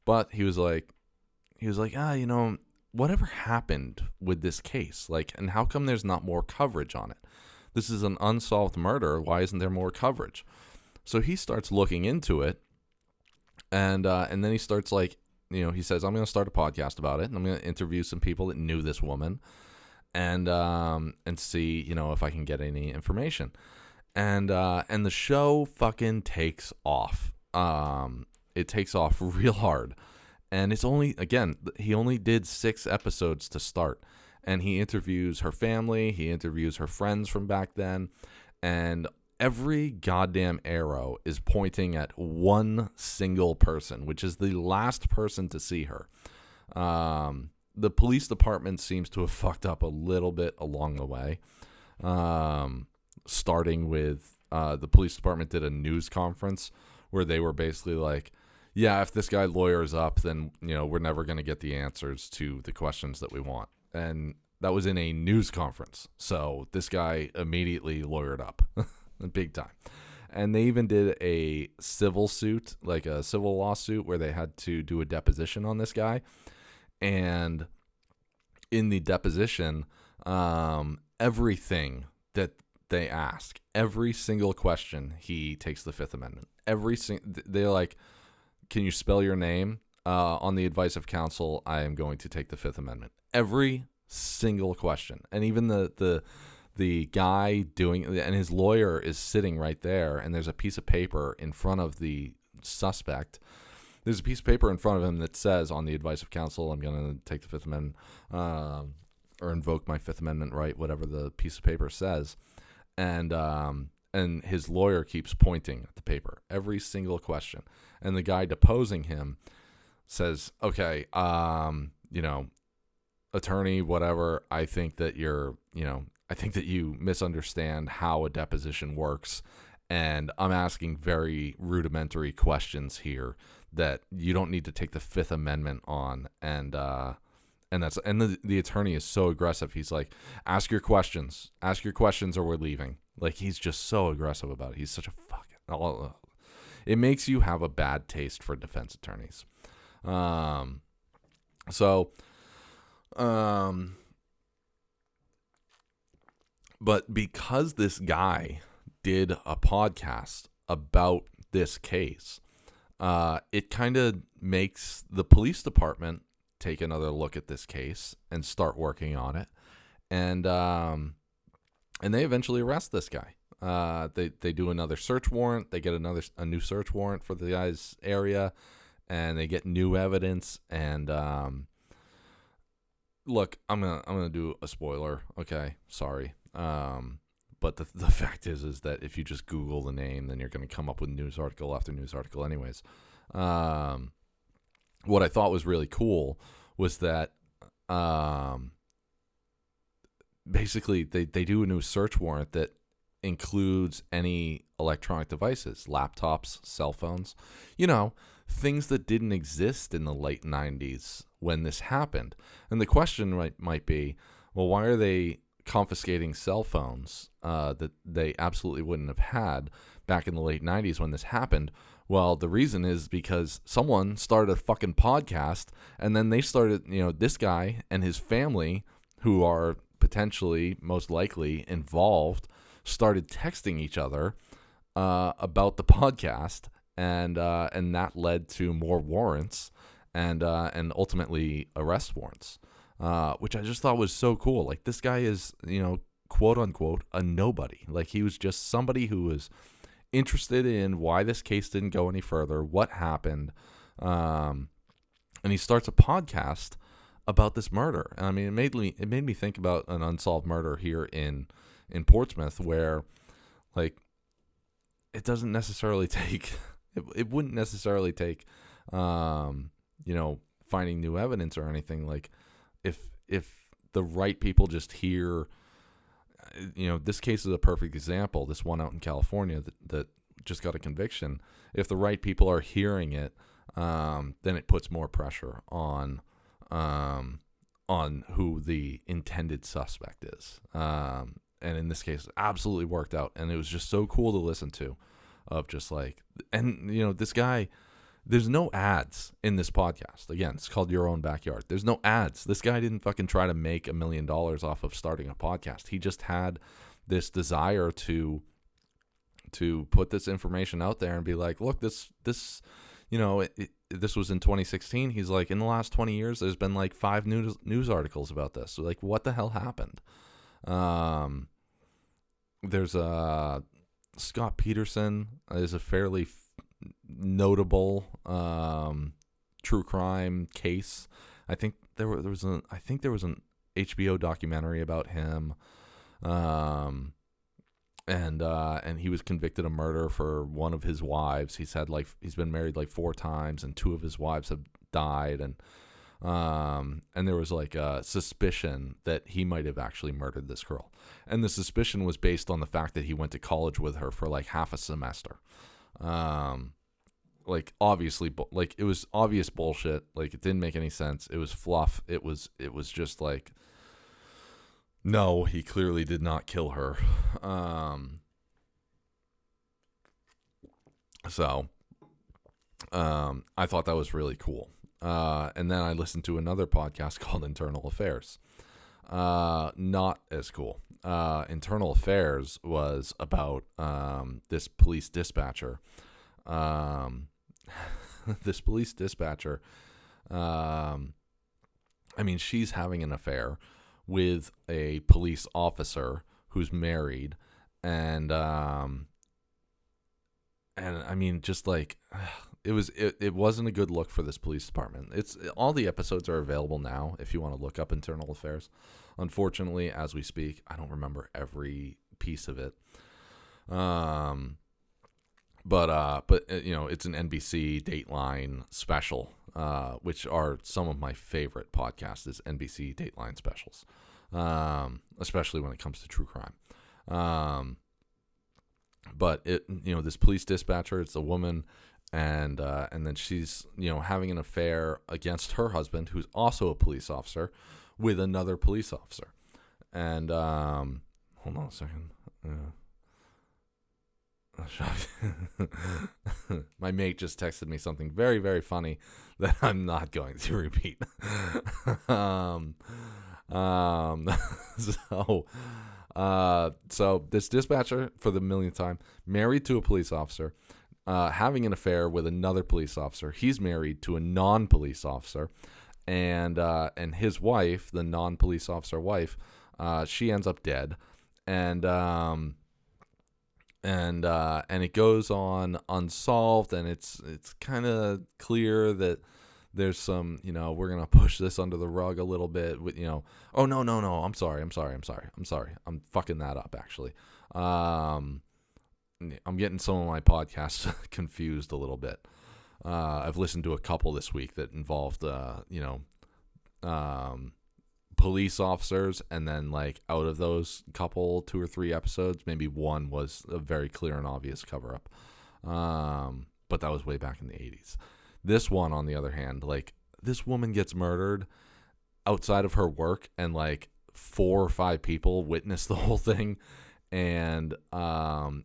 but he was like, whatever happened with this case? Like, and how come there's not more coverage on it? This is an unsolved murder. Why isn't there more coverage? So he starts looking into it, and then he starts like, he says, I'm going to start a podcast about it, and I'm going to interview some people that knew this woman, and see, if I can get any information. And the show fucking takes off. It takes off real hard. And it's he only did 6 episodes to start. And he interviews her family, he interviews her friends from back then, and every goddamn arrow is pointing at one single person, which is the last person to see her. The police department seems to have fucked up a little bit along the way. Starting with the police department did a news conference where they were basically like, yeah, if this guy lawyers up, then, we're never going to get the answers to the questions that we want. And that was in a news conference. So this guy immediately lawyered up big time. And they even did a civil suit, like a civil lawsuit, where they had to do a deposition on this guy. And in the deposition, everything that they ask, every single question, he takes the Fifth Amendment. They're like, can you spell your name? On the advice of counsel, I am going to take the Fifth Amendment. Every single question. And even the guy doing, and his lawyer is sitting right there, and there's a piece of paper in front of the suspect. There's a piece of paper in front of him that says, on the advice of counsel, I'm going to take the Fifth Amendment, or invoke my Fifth Amendment right, whatever the piece of paper says. And his lawyer keeps pointing at the paper, every single question. And the guy deposing him says, okay, attorney, whatever, I think that you misunderstand how a deposition works, and I'm asking very rudimentary questions here that you don't need to take the Fifth Amendment on. And the attorney is so aggressive. He's like, ask your questions or we're leaving. Like, he's just so aggressive about it. He's such a fucking, it makes you have a bad taste for defense attorneys. But because this guy did a podcast about this case, it kind of makes the police department take another look at this case and start working on it. And they eventually arrest this guy. They do another search warrant. They get a new search warrant for the guy's area, and they get new evidence. And look, I'm gonna do a spoiler. Okay, sorry. But the fact is that if you just Google the name, then you're going to come up with news article after news article anyways. What I thought was really cool was that basically they do a new search warrant that includes any electronic devices, laptops, cell phones, things that didn't exist in the late 90s when this happened. And the question might be, well, why are they confiscating cell phones that they absolutely wouldn't have had back in the late 90s when this happened? Well, the reason is because someone started a fucking podcast, and then they started, this guy and his family, who are potentially most likely involved, started texting each other about the podcast, and that led to more warrants and ultimately arrest warrants. Which I just thought was so cool. Like, this guy is, quote unquote, a nobody. Like, he was just somebody who was interested in why this case didn't go any further, what happened, and he starts a podcast about this murder. I mean, it made me think about an unsolved murder here in Portsmouth, where, like, it doesn't necessarily take it wouldn't necessarily take finding new evidence or anything. Like, if the right people just hear, this case is a perfect example, this one out in California that just got a conviction. If the right people are hearing it, then it puts more pressure on who the intended suspect is. And in this case, it absolutely worked out. And it was just so cool to listen to, of just like, and this guy, there's no ads in this podcast. Again, it's called Your Own Backyard. There's no ads. This guy didn't fucking try to make $1 million off of starting a podcast. He just had this desire to put this information out there and be like, look, this was in 2016. He's like, in the last 20 years, there's been like 5 news articles about this. So, like, what the hell happened? There's Scott Peterson is a fairly notable true crime case. I think there was an HBO documentary about him, and he was convicted of murder for one of his wives. He's been married like 4 times, and 2 of his wives have died, and there was like a suspicion that he might have actually murdered this girl, and the suspicion was based on the fact that he went to college with her for like half a semester. Like, obviously, like, it was obvious bullshit. Like, it didn't make any sense. It was fluff. It was just like, no, he clearly did not kill her. So I thought that was really cool. And then I listened to another podcast called Internal Affairs. Not as cool. Internal Affairs was about this police dispatcher. This police dispatcher, I mean, she's having an affair with a police officer who's married, and I mean, just like it wasn't a good look for this police department. It's all the episodes are available now if you want to look up Internal Affairs. Unfortunately, as we speak, I don't remember every piece of it. But you know, it's an NBC Dateline special, which are some of my favorite podcasts. Is NBC Dateline specials, especially when it comes to true crime. But this police dispatcher, it's a woman, and then she's having an affair against her husband, who's also a police officer, with another police officer. And hold on a second. My mate just texted me something very, very funny that I'm not going to repeat. So this dispatcher, for the millionth time, married to a police officer, having an affair with another police officer. He's married to a non-police officer, and his wife, the non-police officer wife, she ends up dead, and it goes on unsolved, and it's kind of clear that there's some, we're going to push this under the rug a little bit with, oh, no, I'm sorry. I'm fucking that up, actually. I'm getting some of my podcasts confused a little bit. I've listened to a couple this week that involved, police officers, and then like out of those couple 2 or 3 episodes, maybe one was a very clear and obvious cover up, but that was way back in the 80s. This one, on the other hand, like, this woman gets murdered outside of her work, and like 4 or 5 people witness the whole thing, and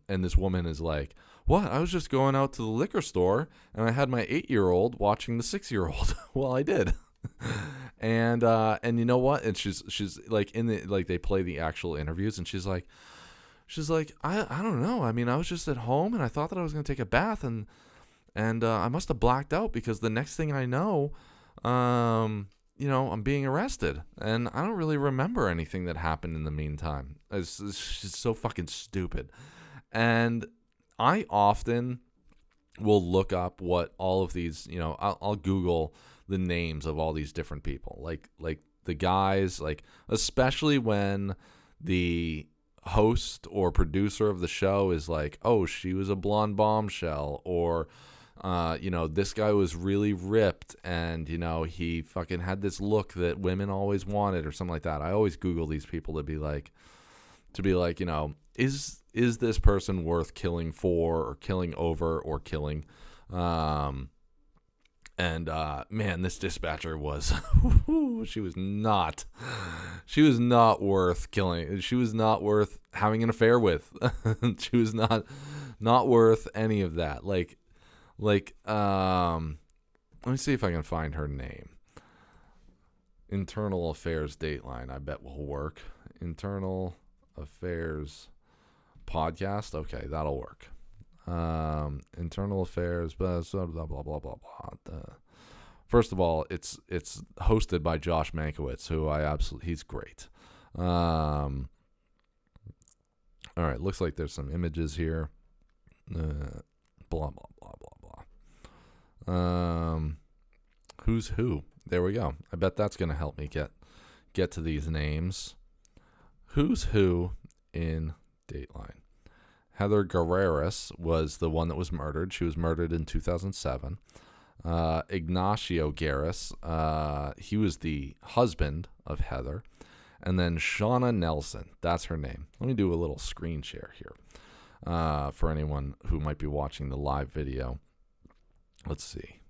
this woman is like, what, I was just going out to the liquor store and I had my 8-year-old watching the 6-year-old. Well, I did. And you know what? And she's like, in the, like, they play the actual interviews, and she's like, I don't know. I mean, I was just at home and I thought that I was going to take a bath, and I must have blacked out, because the next thing I know, I'm being arrested, and I don't really remember anything that happened in the meantime. It's just so fucking stupid. And I often will look up what all of these, I'll Google the names of all these different people, like the guys, like, especially when the host or producer of the show is like, oh, she was a blonde bombshell, or this guy was really ripped, and he fucking had this look that women always wanted, or something like that. I always Google these people to be like, is this person worth killing for, or killing over, or killing? Man, this dispatcher was, she was not worth killing. She was not worth having an affair with. She was not worth any of that. Let me see if I can find her name. Internal Affairs Dateline, I bet will work. Internal Affairs podcast. Okay, that'll work. Internal Affairs, blah blah blah blah blah blah. First of all, it's hosted by Josh Mankiewicz, who he's great. All right, looks like there's some images here. Blah blah blah blah blah. Who's who? There we go. I bet that's gonna help me get to these names. Who's who in Dateline? Heather Guerreras was the one that was murdered. She was murdered in 2007. Ignacio Garris, he was the husband of Heather. And then Shauna Nelson, that's her name. Let me do a little screen share here for anyone who might be watching the live video. Let's see.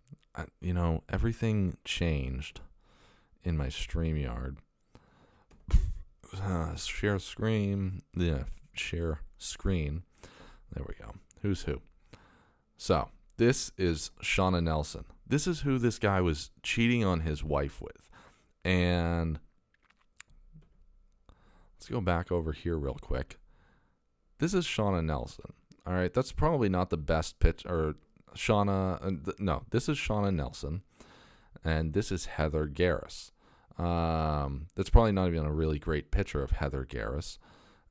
Everything changed in my StreamYard. Share screen. Yeah, share screen. There we go. Who's who? So this is Shauna Nelson. This is who this guy was cheating on his wife with. And let's go back over here real quick. This is Shauna Nelson. All right, that's probably not the best pitch, or Shauna. No, this is Shauna Nelson, and this is Heather Garris. That's probably not even a really great picture of Heather Garris.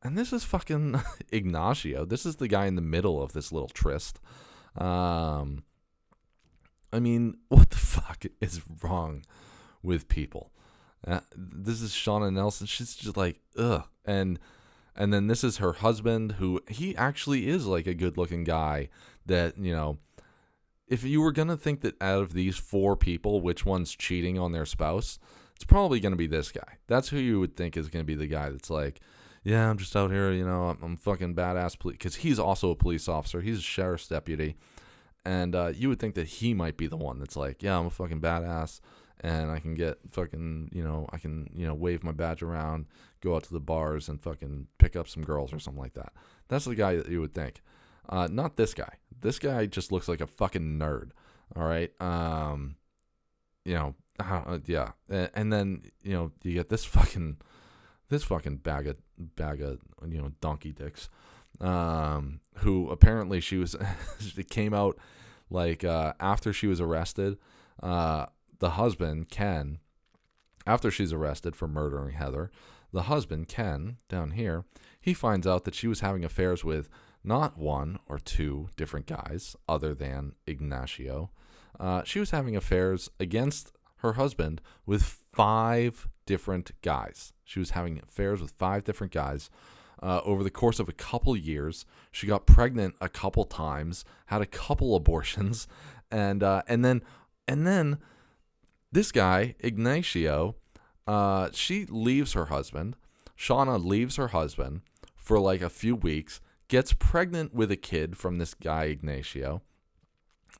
And this is fucking Ignacio. This is the guy in the middle of this little tryst. I mean, what the fuck is wrong with people? This is Shauna Nelson. She's just like, ugh. And then this is her husband, who he actually is like a good looking guy that, you know, if you were going to think that out of these four people, which one's cheating on their spouse, it's probably going to be this guy. That's who you would think is going to be the guy that's like, yeah, I'm just out here, you know, I'm fucking badass police. Because he's also a police officer. He's a sheriff's deputy. And you would think that he might be the one that's like, yeah, I'm a fucking badass. And I can get fucking, you know, I can, you know, wave my badge around, go out to the bars and fucking pick up some girls or something like that. That's the guy that you would think. Not this guy. This guy just looks like a fucking nerd. All right. You know, yeah. And then, you know, you get this fucking bag of, you know, donkey dicks, who apparently she came out like, after she was arrested, the husband, Ken, after she's arrested for murdering Heather, the husband, Ken, down here, he finds out that she was having affairs with not one or two different guys other than Ignacio. She was having affairs against her husband with 5 different guys. She was having affairs with 5 different guys over the course of a couple years. She got pregnant a couple times, had a couple abortions, and then this guy, Ignacio, she leaves her husband. Shauna leaves her husband for like a few weeks, gets pregnant with a kid from this guy, Ignacio.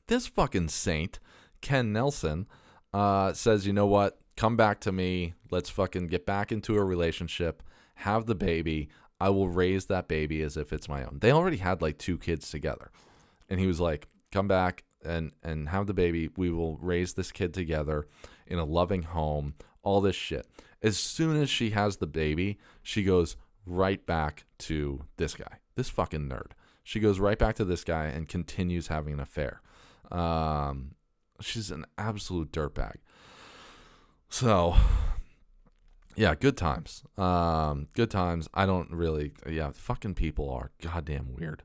This fucking saint, Ken Nelson, says, you know what? Come back to me. Let's fucking get back into a relationship. Have the baby. I will raise that baby as if it's my own. They already had like 2 kids together. And he was like, come back and have the baby. We will raise this kid together in a loving home. All this shit. As soon as she has the baby, she goes right back to this guy. This fucking nerd. She goes right back to this guy and continues having an affair. She's an absolute dirtbag. So, yeah, good times. Good times. I don't really, yeah, fucking people are goddamn weird.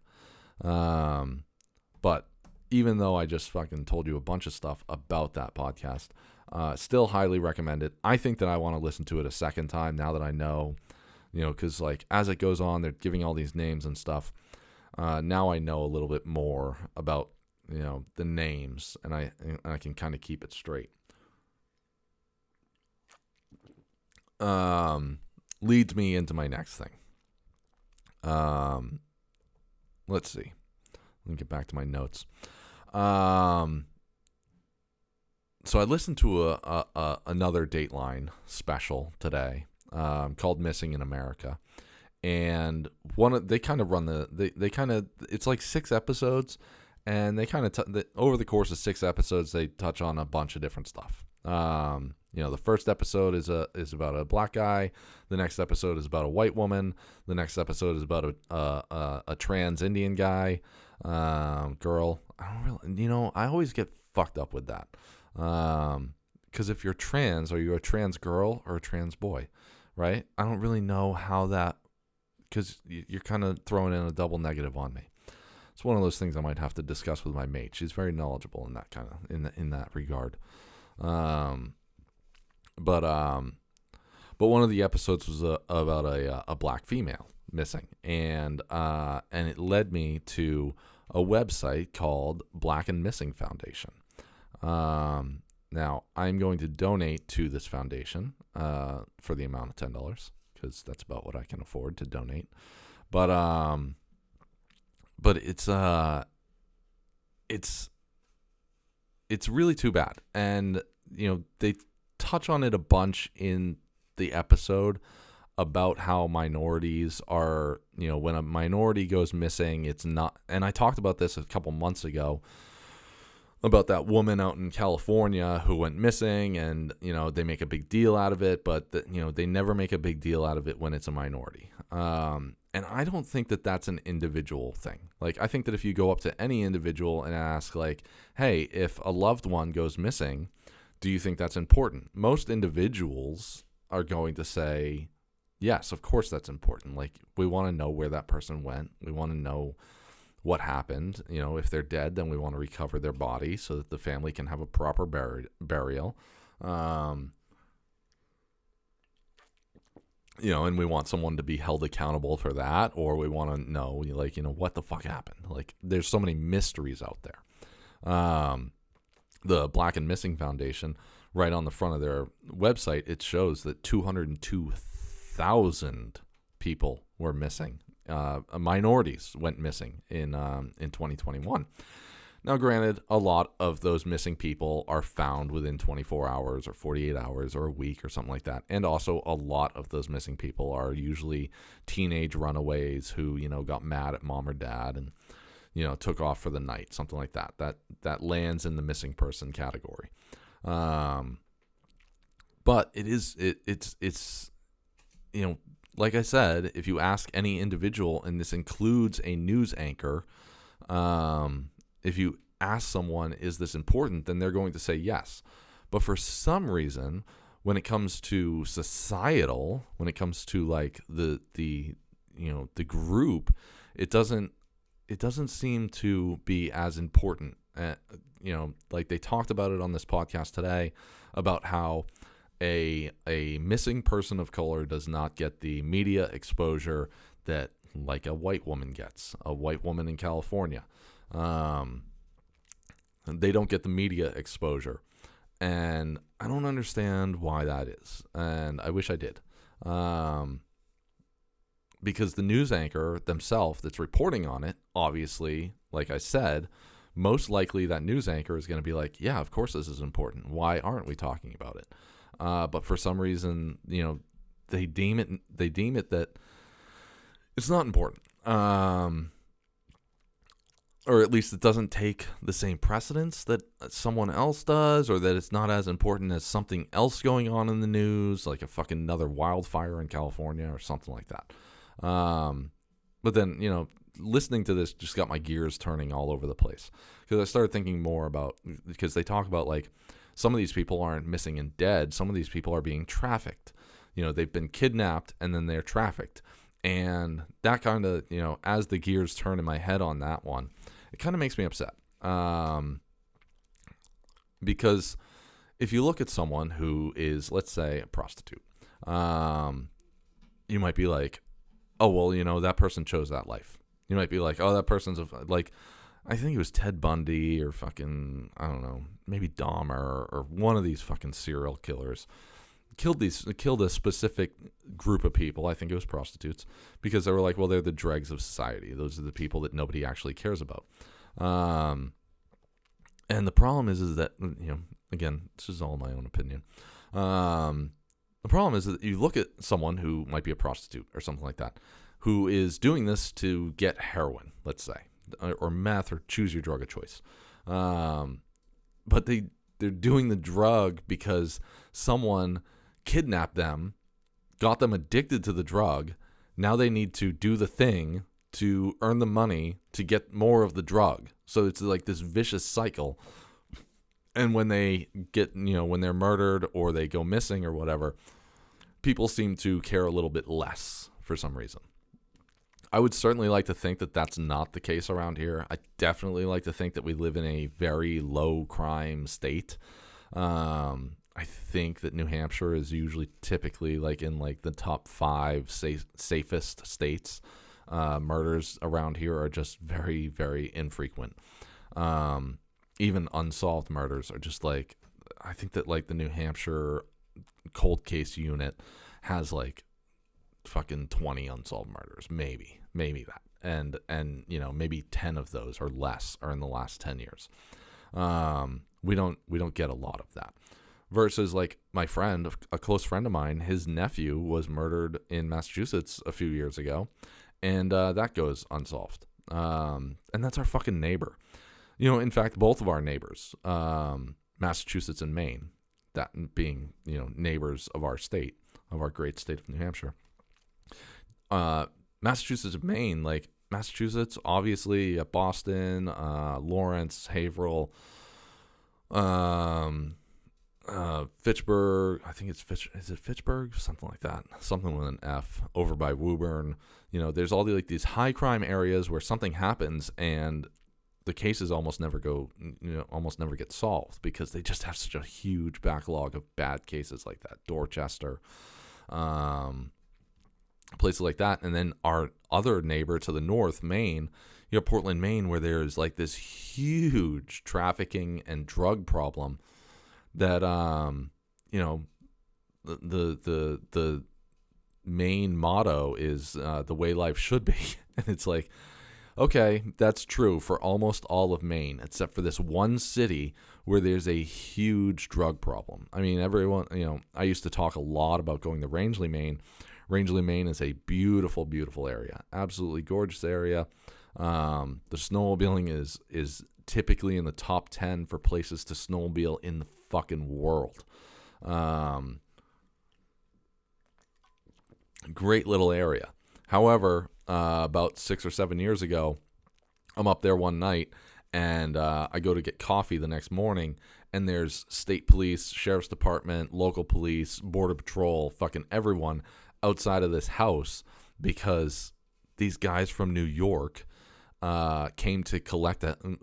But even though I just fucking told you a bunch of stuff about that podcast, still highly recommend it. I think that I want to listen to it a second time now that I know, you know, because like as it goes on, they're giving all these names and stuff. Now I know a little bit more about, you know, the names, and I can kind of keep it straight. Leads me into my next thing. Let's see. Let me get back to my notes. So I listened to another Dateline special today, called Missing in America, and they kind of run it's like 6 episodes, and they kind of over the course of 6 episodes they touch on a bunch of different stuff. You know, the first episode is about a black guy. The next episode is about a white woman. The next episode is about a trans Indian guy, girl. I don't really, you know, I always get fucked up with that. Because if you're trans, are you a trans girl or a trans boy, right? I don't really know how that, because you're kind of throwing in a double negative on me. It's one of those things I might have to discuss with my mate. She's very knowledgeable in that kind of in that regard. But one of the episodes was about a black female missing, and it led me to a website called Black and Missing Foundation. Now I'm going to donate to this foundation for the amount of $10, because that's about what I can afford to donate. But it's really too bad, and you know they touch on it a bunch in the episode. about how minorities are, when a minority goes missing, it's not, and I talked about this a couple months ago about that woman out in California who went missing, and, they make a big deal out of it, but, they never make a big deal out of it when it's a minority. And I don't think that that's an individual thing. Like, I think that if you go up to any individual and ask, like, hey, if a loved one goes missing, do you think that's important? Most individuals are going to say, yes, of course that's important. Like, we want to know where that person went. We want to know what happened. If they're dead, then we want to recover their body so that the family can have a proper burial. And we want someone to be held accountable for that, or we want to know, what the fuck happened. Like, there's so many mysteries out there. The Black and Missing Foundation, right on the front of their website, it shows that 202,000 people were missing. Minorities went missing in 2021. Now, granted, a lot of those missing people are found within 24 hours or 48 hours or a week or something like that. And also a lot of those missing people are usually teenage runaways who, got mad at mom or dad and, took off for the night, something like that. That lands in the missing person category. But it's like I said, if you ask any individual, and this includes a news anchor, if you ask someone, is this important, then they're going to say yes. But for some reason, when it comes to societal, when it comes to like the group, it doesn't seem to be as important. Like they talked about it on this podcast today about how a missing person of color does not get the media exposure that like a white woman gets, a white woman in California. They don't get the media exposure, and I don't understand why that is, and I wish I did. Because the news anchor themselves that's reporting on it, obviously, like I said, most likely that news anchor is going to be like, yeah, of course this is important. Why aren't we talking about it? But for some reason, they deem it that it's not important. Or at least it doesn't take the same precedence that someone else does, or that it's not as important as something else going on in the news, like a fucking another wildfire in California or something like that. But then, listening to this just got my gears turning all over the place, because I started thinking more about, because they talk about like some of these people aren't missing and dead. Some of these people are being trafficked. They've been kidnapped and then they're trafficked. And that kind of, as the gears turn in my head on that one, it kind of makes me upset. Because if you look at someone who is, let's say, a prostitute, you might be like, oh, well, that person chose that life. You might be like, oh, that person's like, I think it was Ted Bundy or fucking, I don't know, maybe Dahmer or one of these fucking serial killers killed a specific group of people. I think it was prostitutes, because they were like, well, they're the dregs of society. Those are the people that nobody actually cares about. And the problem is that, again, this is all my own opinion. The problem is that you look at someone who might be a prostitute or something like that, who is doing this to get heroin, let's say, or meth, or choose your drug of choice. But they're doing the drug because someone kidnapped them, got them addicted to the drug. Now they need to do the thing to earn the money to get more of the drug. So it's like this vicious cycle. And when they get, when they're murdered or they go missing or whatever, people seem to care a little bit less for some reason. I would certainly like to think that that's not the case around here. I definitely like to think that we live in a very low crime state. I think that New Hampshire is usually typically like in like the top 5 safest states. Murders around here are just very, very infrequent. Even unsolved murders are just like, I think that like the New Hampshire cold case unit has like fucking 20 unsolved murders, maybe that. And maybe 10 of those or less are in the last 10 years. We don't get a lot of that. versus like my friend, a close friend of mine, his nephew was murdered in Massachusetts a few years ago, and that goes unsolved. And that's our fucking neighbor. In fact, both of our neighbors, Massachusetts and Maine, that being, neighbors of our state, of our great state of New Hampshire. Massachusetts and Maine, like Massachusetts, obviously, Boston, Lawrence, Haverhill, Fitchburg, I think is it Fitchburg? Something like that. Something with an F, over by Woburn. There's all these high crime areas where something happens and the cases almost never get solved because they just have such a huge backlog of bad cases like that. Dorchester, places like that. And then our other neighbor to the north, Maine, Portland, Maine, where there's like this huge trafficking and drug problem that, the main motto is the way life should be. And it's like, okay, that's true for almost all of Maine, except for this one city where there's a huge drug problem. I mean, everyone, I used to talk a lot about going to Rangeley, Maine. Rangeley, Maine is a beautiful, beautiful area. Absolutely gorgeous area. The snowmobiling is typically in the top 10 for places to snowmobile in the fucking world. Great little area. However, about 6 or 7 years ago, I'm up there one night and I go to get coffee the next morning, and there's state police, sheriff's department, local police, border patrol, fucking everyone outside of this house because these guys from New York came to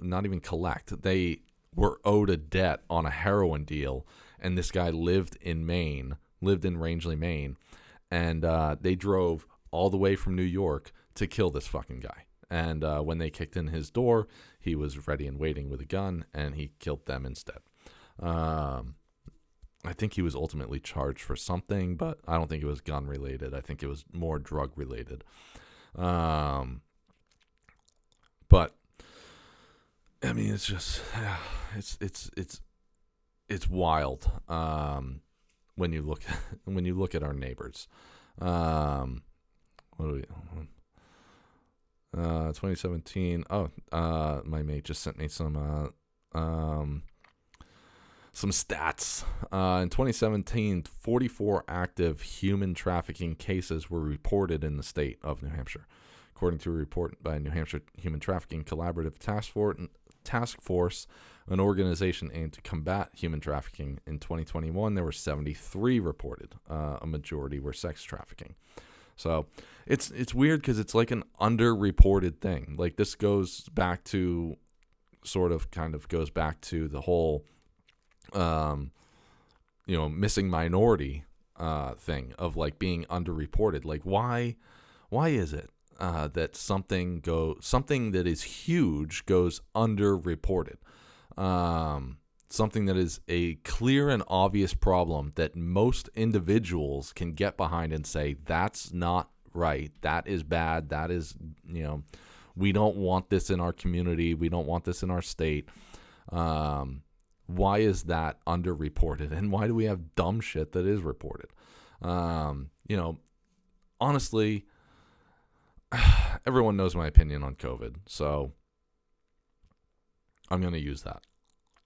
not even collect. They were owed a debt on a heroin deal, and this guy lived in Rangeley, Maine, and they drove all the way from New York to kill this fucking guy. And when they kicked in his door, he was ready and waiting with a gun, and he killed them instead. I think he was ultimately charged for something, but I don't think it was gun related. I think it was more drug related. But I mean, it's just, it's wild. When you look at our neighbors. What do we? 2017. My mate just sent me some stats. In 2017, 44 active human trafficking cases were reported in the state of New Hampshire, according to a report by New Hampshire Human Trafficking Collaborative Task Force, an organization aimed to combat human trafficking. In 2021, there were 73 reported. A majority were sex trafficking. So it's weird because it's like an underreported thing. Like this goes back to the whole, missing minority thing of like being underreported. Like why is it that something that is huge goes underreported? Something that is a clear and obvious problem that most individuals can get behind and say, that's not right. That is bad. That is, we don't want this in our community. We don't want this in our state. Why is that underreported? And why do we have dumb shit that is reported? Honestly, everyone knows my opinion on COVID, so I'm going to use that.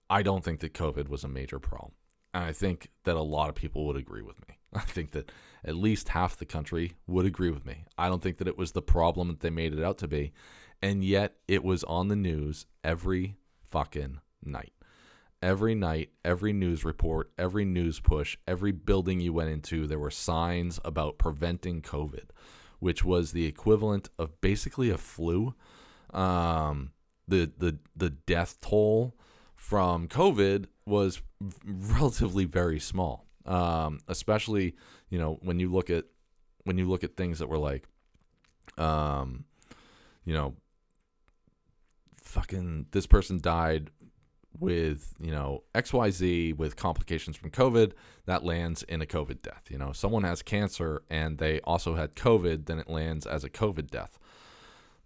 I don't think that COVID was a major problem. And I think that a lot of people would agree with me. I think that at least half the country would agree with me. I don't think that it was the problem that they made it out to be. And yet it was on the news every fucking night. Every night, every news report, every news push, every building you went into, there were signs about preventing COVID, which was the equivalent of basically a flu. The death toll from COVID was relatively very small, especially when you look at things that were like, fucking this person died with XYZ with complications from COVID, that lands in a COVID death. Someone has cancer and they also had COVID, then it lands as a COVID death.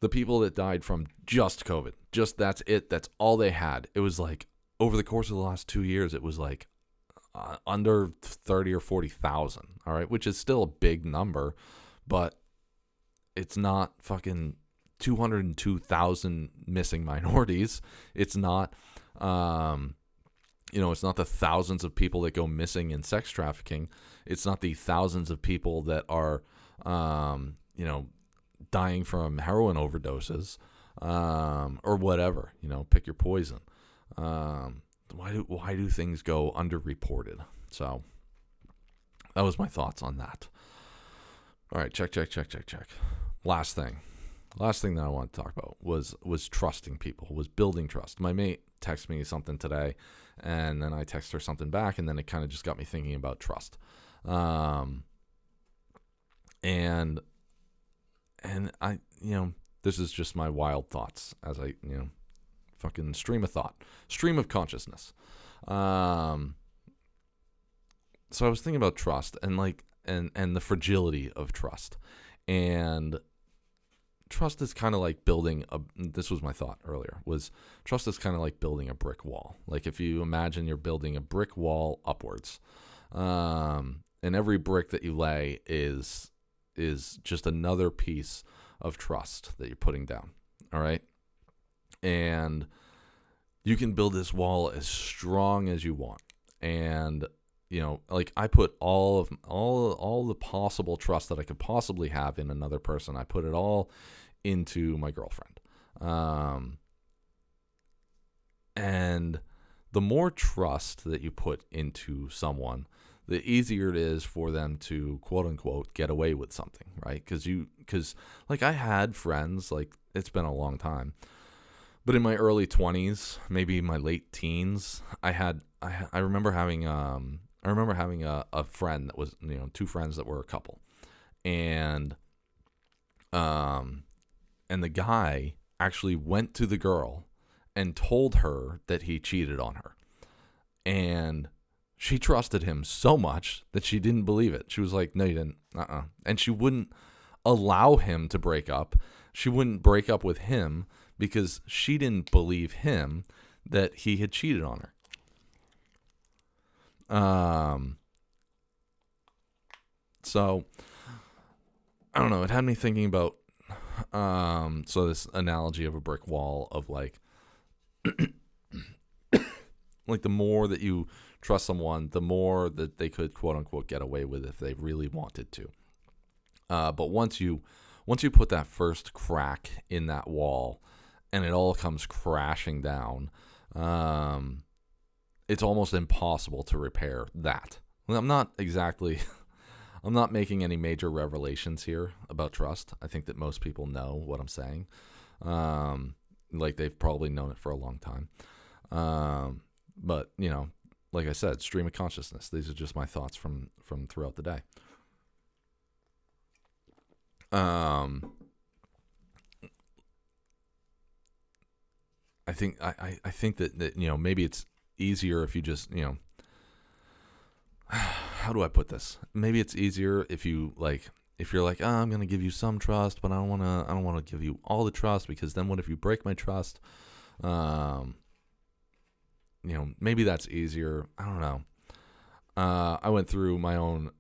The people that died from just COVID, that's it. That's all they had. It was like over the course of the last 2 years, it was like under 30 or 40,000. All right, which is still a big number, but it's not fucking 202,000 missing minorities. It's not, it's not the thousands of people that go missing in sex trafficking. It's not the thousands of people that are, dying from heroin overdoses, or whatever. Pick your poison. Why do things go underreported? So that was my thoughts on that. All right, check. Last thing that I want to talk about was trusting people, was building trust. My mate texted me something today, and then I texted her something back, and then it kind of just got me thinking about trust. And I, this is just my wild thoughts as I, fucking stream of consciousness. So I was thinking about trust and and the fragility of trust. And trust is kind of like building this was my thought earlier, was trust is kind of like building a brick wall. Like if you imagine you're building a brick wall upwards, and every brick that you lay is just another piece of trust that you're putting down. All right. And you can build this wall as strong as you want. And, I put all the possible trust that I could possibly have in another person. I put it all into my girlfriend. And the more trust that you put into someone, the easier it is for them to, quote unquote, get away with something, right? Because I had friends, it's been a long time, but in my early 20s, maybe my late teens, I remember having a friend that was, two friends that were a couple, and the guy actually went to the girl and told her that he cheated on her, and she trusted him so much that she didn't believe it. She was like, no, you didn't. And she wouldn't allow him to break up. She wouldn't break up with him because she didn't believe him that he had cheated on her. So I don't know. It had me thinking about, so this analogy of a brick wall of the more that you trust someone, the more that they could, quote unquote, get away with if they really wanted to. But once you put that first crack in that wall and it all comes crashing down, it's almost impossible to repair that. I'm not making any major revelations here about trust. I think that most people know what I'm saying. They've probably known it for a long time. But, like I said, stream of consciousness. These are just my thoughts from throughout the day. I think that maybe it's easier if you just, how do I put this? Maybe it's easier if you if you're like, I'm going to give you some trust, but I don't want to give you all the trust, because then what if you break my trust? Maybe that's easier. I don't know. I went through my own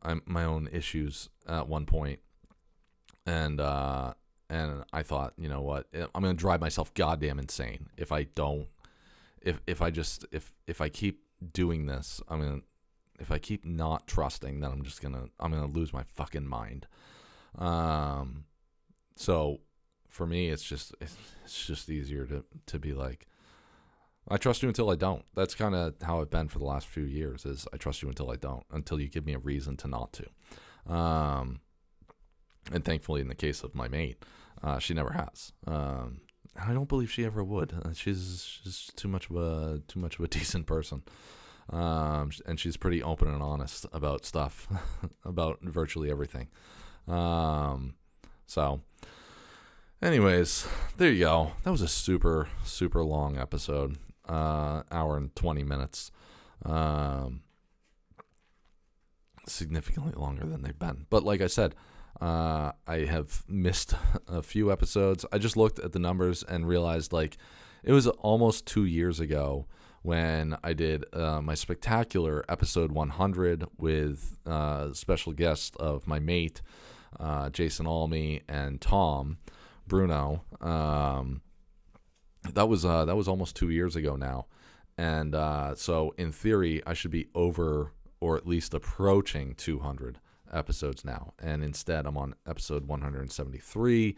issues at one point, and I thought, you know what, I'm going to drive myself goddamn insane if I keep doing this. If I keep not trusting, then I'm gonna lose my fucking mind. So for me, it's just easier to be like, I trust you until I don't. That's kind of how I've been for the last few years, is I trust you until I don't, until you give me a reason to not to. And thankfully, in the case of my mate, she never has. I don't believe she ever would. She's too much of a decent person. And she's pretty open and honest about stuff, about virtually everything. So anyways, there you go. That was a super, super long episode. Hour and 20 minutes. Significantly longer than they've been. But like I said, I have missed a few episodes. I just looked at the numbers and realized it was almost 2 years ago when I did my spectacular episode 100 with special guest of my mate, Jason Almy and Tom Bruno. That was almost 2 years ago now. And so in theory, I should be over or at least approaching 200 episodes now. And instead, I'm on episode 173,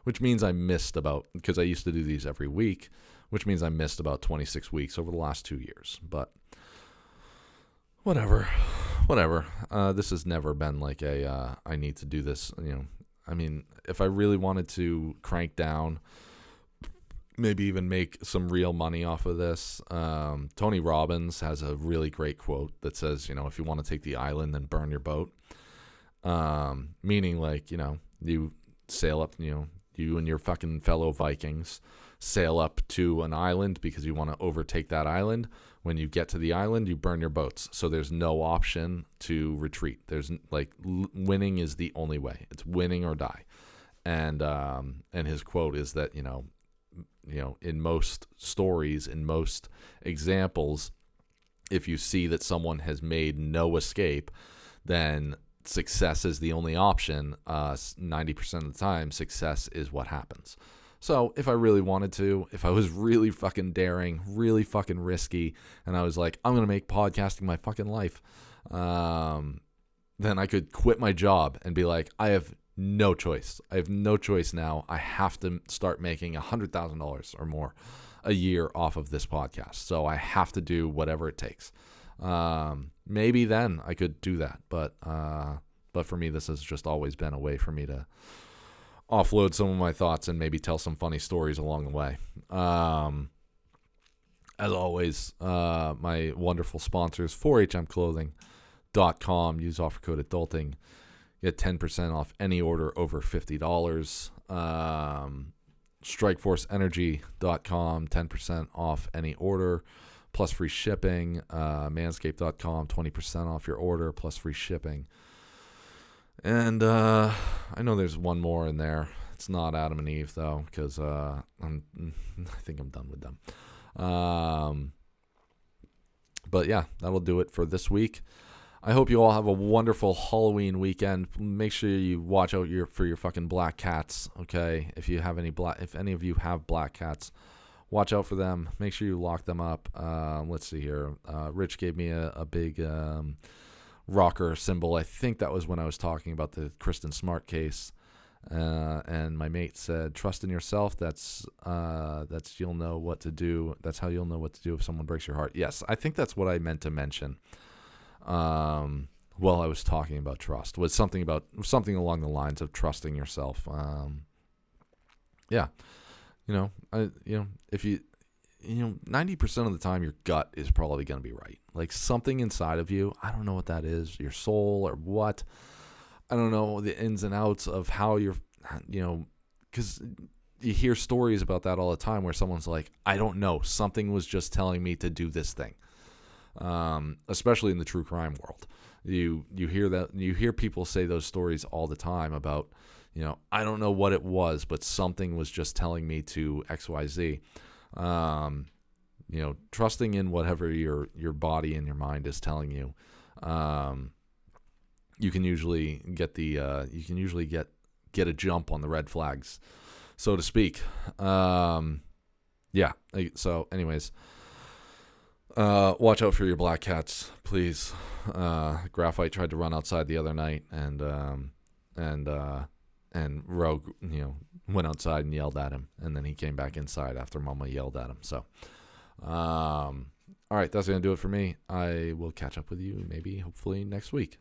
which means I missed because I used to do these every week, which means I missed about 26 weeks over the last 2 years. But whatever. This has never been like I need to do this. I mean, if I really wanted to crank down, maybe even make some real money off of this. Tony Robbins has a really great quote that says, if you want to take the island, then burn your boat. Meaning like, you sail up, you and your fucking fellow Vikings sail up to an island because you want to overtake that island. When you get to the island, you burn your boats. So there's no option to retreat. There's winning is the only way. It's winning or die. And his quote is that, in most stories, in most examples, if you see that someone has made no escape, then success is the only option. 90% of the time, success is what happens. So if I really wanted to, if I was really fucking daring, really fucking risky, and I was like, I'm going to make podcasting my fucking life, then I could quit my job and be like, I have no choice. I have no choice now. I have to start making $100,000 or more a year off of this podcast. So I have to do whatever it takes. Maybe then I could do that. But for me, this has just always been a way for me to offload some of my thoughts and maybe tell some funny stories along the way. As always, my wonderful sponsors, 4HMclothing.com. Use offer code ADULTING. Get 10% off any order over $50. StrikeForceEnergy.com, 10% off any order, plus free shipping. Manscaped.com, 20% off your order, plus free shipping. And I know there's one more in there. It's not Adam and Eve, though, because I think I'm done with them. But yeah, that'll do it for this week. I hope you all have a wonderful Halloween weekend. Make sure you watch out for your fucking black cats, okay? If any of you have black cats, watch out for them. Make sure you lock them up. Let's see here. Rich gave me a big rocker symbol. I think that was when I was talking about the Kristen Smart case. And my mate said, "Trust in yourself. That's you'll know what to do. That's how you'll know what to do if someone breaks your heart." Yes, I think that's what I meant to mention. While I was talking about trust, was something along the lines of trusting yourself. Yeah, if you 90% of the time your gut is probably going to be right. Like something inside of you, I don't know what that is, your soul or what. I don't know the ins and outs of how you're, because you hear stories about that all the time where someone's like, I don't know, something was just telling me to do this thing. Especially in the true crime world, you hear that, you hear people say those stories all the time about, I don't know what it was, but something was just telling me to XYZ. Trusting in whatever your body and your mind is telling you. You can usually get get a jump on the red flags, so to speak. Yeah. So anyways, watch out for your black cats, please. Graphite tried to run outside the other night, and Rogue, went outside and yelled at him, and then he came back inside after Mama yelled at him. So, all right, that's gonna do it for me. I will catch up with you maybe, hopefully, next week.